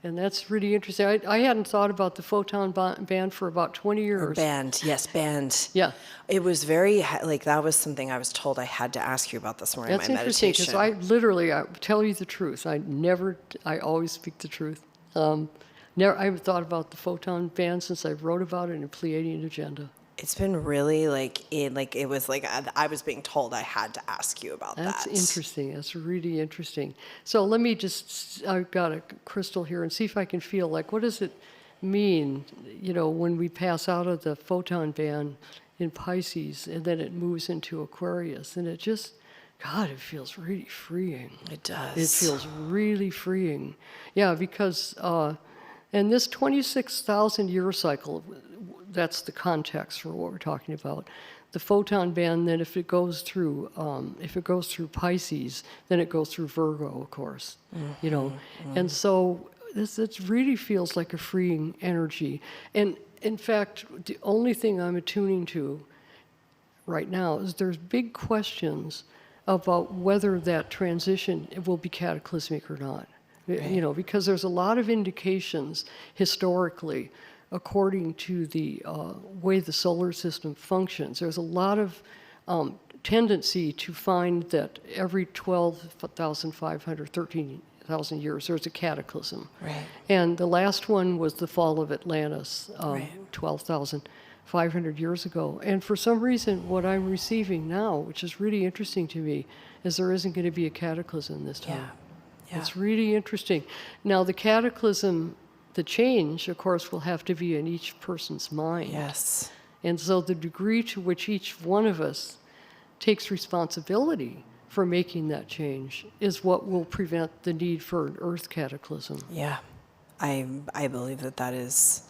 And that's really interesting. I hadn't thought about the photon band for about 20 years. Or band, yes, band. Yeah. It was very, that was something I was told I had to ask you about this morning in my meditation. That's interesting, because I tell you the truth. I always speak the truth. I haven't thought about the photon band since I wrote about it in Pleiadian Agenda. It's been really it was like I was being told I had to ask you about that. That's interesting. That's really interesting. So let me I've got a crystal here and see if I can feel what does it mean, when we pass out of the photon band in Pisces and then it moves into Aquarius, and it just, God, it feels really freeing. It does. It feels really freeing. Yeah, because in this 26,000 year cycle, that's the context for what we're talking about. The photon band, then if it goes through Pisces, then it goes through Virgo, of course. And so it really feels like a freeing energy. And in fact, the only thing I'm attuning to right now is there's big questions about whether that transition will be cataclysmic or not. Right. Because there's a lot of indications historically, according to the way the solar system functions. There's a lot of tendency to find that every 12,500, 13,000 years, there's a cataclysm. Right. And the last one was the fall of Atlantis, 12,000 500 years ago. And for some reason, what I'm receiving now, which is really interesting to me, is there isn't going to be a cataclysm this time. Yeah. It's really interesting. Now, the cataclysm, the change, of course, will have to be in each person's mind. Yes. And so the degree to which each one of us takes responsibility for making that change is what will prevent the need for an earth cataclysm. Yeah. I believe that is,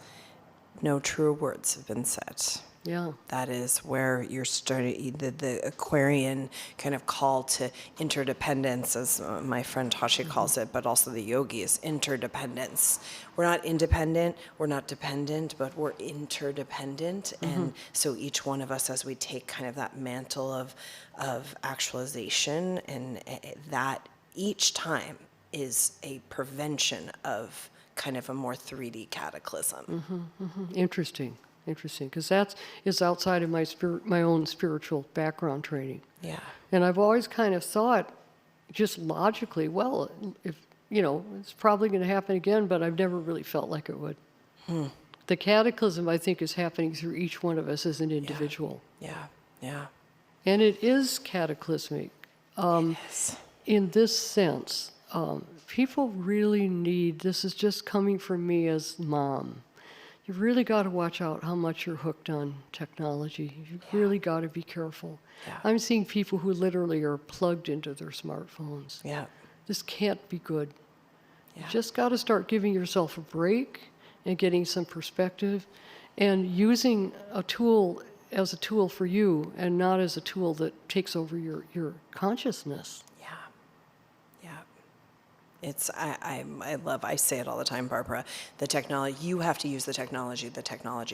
no truer words have been said. Yeah. That is where you're starting, the Aquarian kind of call to interdependence, as my friend Tashi calls it, but also the yogi is interdependence. We're not independent, we're not dependent, but we're interdependent. And so each one of us, as we take kind of that mantle of actualization, and that each time is a prevention of kind of a more 3D cataclysm. Interesting, because that is outside of my own spiritual background training. Yeah. And I've always kind of thought, just logically, well, if it's probably going to happen again, but I've never really felt like it would. The cataclysm, I think, is happening through each one of us as an individual. Yeah. And it is cataclysmic. Yes. In this sense, people really need, this is just coming from me as mom, you really got to watch out how much you're hooked on technology. You've really got to be careful. Yeah. I'm seeing people who literally are plugged into their smartphones. Yeah. This can't be good. Yeah. You just got to start giving yourself a break and getting some perspective and using a tool as a tool for you and not as a tool that takes over your consciousness. It's, I say it all the time, Barbara, the technology, you have to use the technology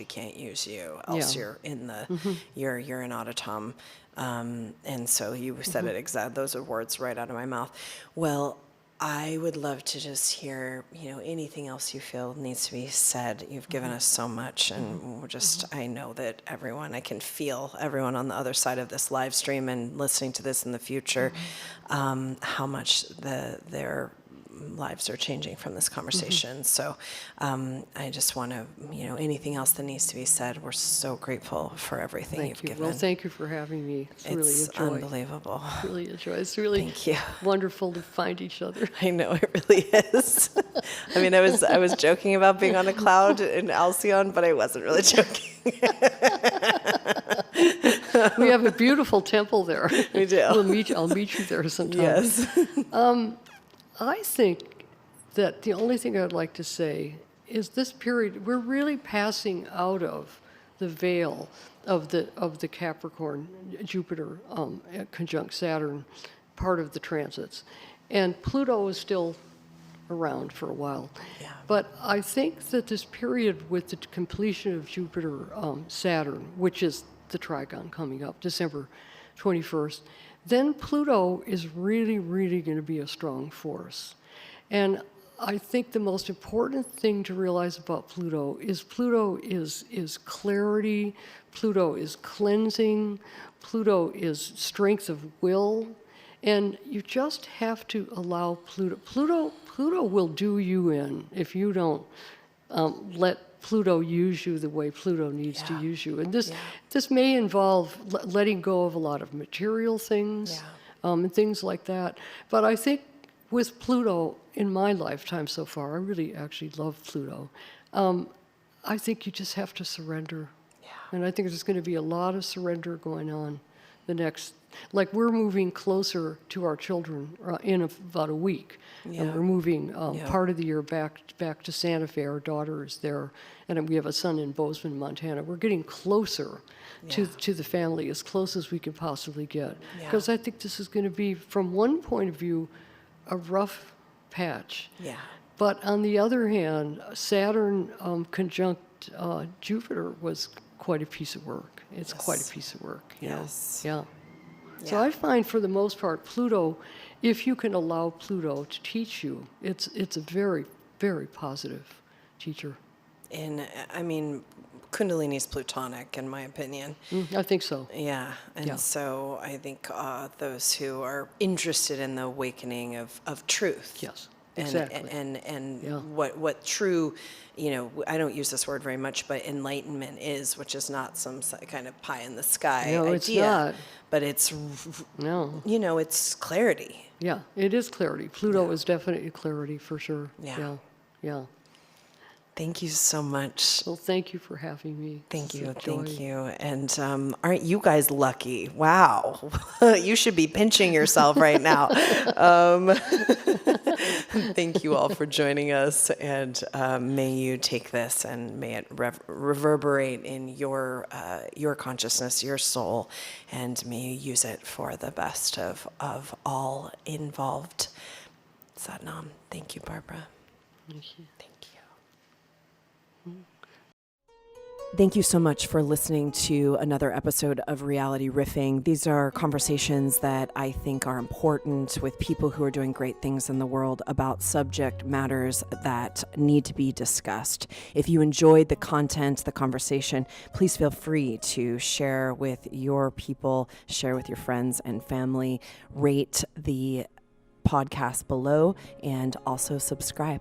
can't use you, else you're in the, you're an automaton. And so you said it exactly, those are words right out of my mouth. Well, I would love to just hear, anything else you feel needs to be said. You've given us so much, and we're just, I know that I can feel everyone on the other side of this live stream and listening to this in the future, how much their lives are changing from this conversation. So I just want to, anything else that needs to be said, we're so grateful for everything you've given. Well, thank you for having me. It's really a joy. Unbelievable. Really a joy. It's really Thank you. wonderful to find each other. I know, it really is. I mean, I was joking about being on a cloud in Alcyon, but I wasn't really joking. We have a beautiful temple there. We do. I'll meet you there sometime. Yes. I think that the only thing I'd like to say is this period, we're really passing out of the veil of the Capricorn, Jupiter conjunct Saturn, part of the transits. And Pluto is still around for a while. Yeah. But I think that this period with the completion of Jupiter, Saturn, which is the trigon coming up, December 21st, then Pluto is really, really going to be a strong force. And I think the most important thing to realize about Pluto is clarity, Pluto is cleansing, Pluto is strength of will, and you just have to allow Pluto will do you in if you don't let Pluto use you the way Pluto needs to use you. And this may involve letting go of a lot of material things and things like that. But I think with Pluto in my lifetime so far, I really actually love Pluto. I think you just have to surrender. Yeah. And I think there's going to be a lot of surrender going on the next, like we're moving closer to our children in about a week. Yeah. And we're moving part of the year back to Santa Fe. Our daughter is there, and we have a son in Bozeman, Montana. We're getting closer to the family, as close as we can possibly get. Because I think this is going to be, from one point of view, a rough patch. Yeah. But on the other hand, Saturn conjunct Jupiter was quite a piece of work. It's quite a piece of work. You know? Yeah. So I find, for the most part, Pluto, if you can allow Pluto to teach you, it's a very, very positive teacher. And I mean, Kundalini's Plutonic, in my opinion. I think so. Yeah, and so I think those who are interested in the awakening of truth. Yes. Exactly. and Yeah. what true, I don't use this word very much, but enlightenment is, which is not some kind of pie in the sky No, idea, it's not. but it's, No. it's clarity. Yeah, it is clarity. Pluto is definitely clarity for sure. Yeah. Yeah. Thank you so much. Well, thank you for having me. Thank It's a you, joy. thank you. And aren't you guys lucky? Wow. You should be pinching yourself right now. Thank you all for joining us, and may you take this and may it reverberate in your consciousness, your soul, and may you use it for the best of all involved. Satnam. Thank you, Barbara. Thank you. Thank you. Thank you so much for listening to another episode of Reality Riffing. These are conversations that I think are important with people who are doing great things in the world about subject matters that need to be discussed. If you enjoyed the content, the conversation, please feel free to share with your people, share with your friends and family, rate the podcast below, and also subscribe.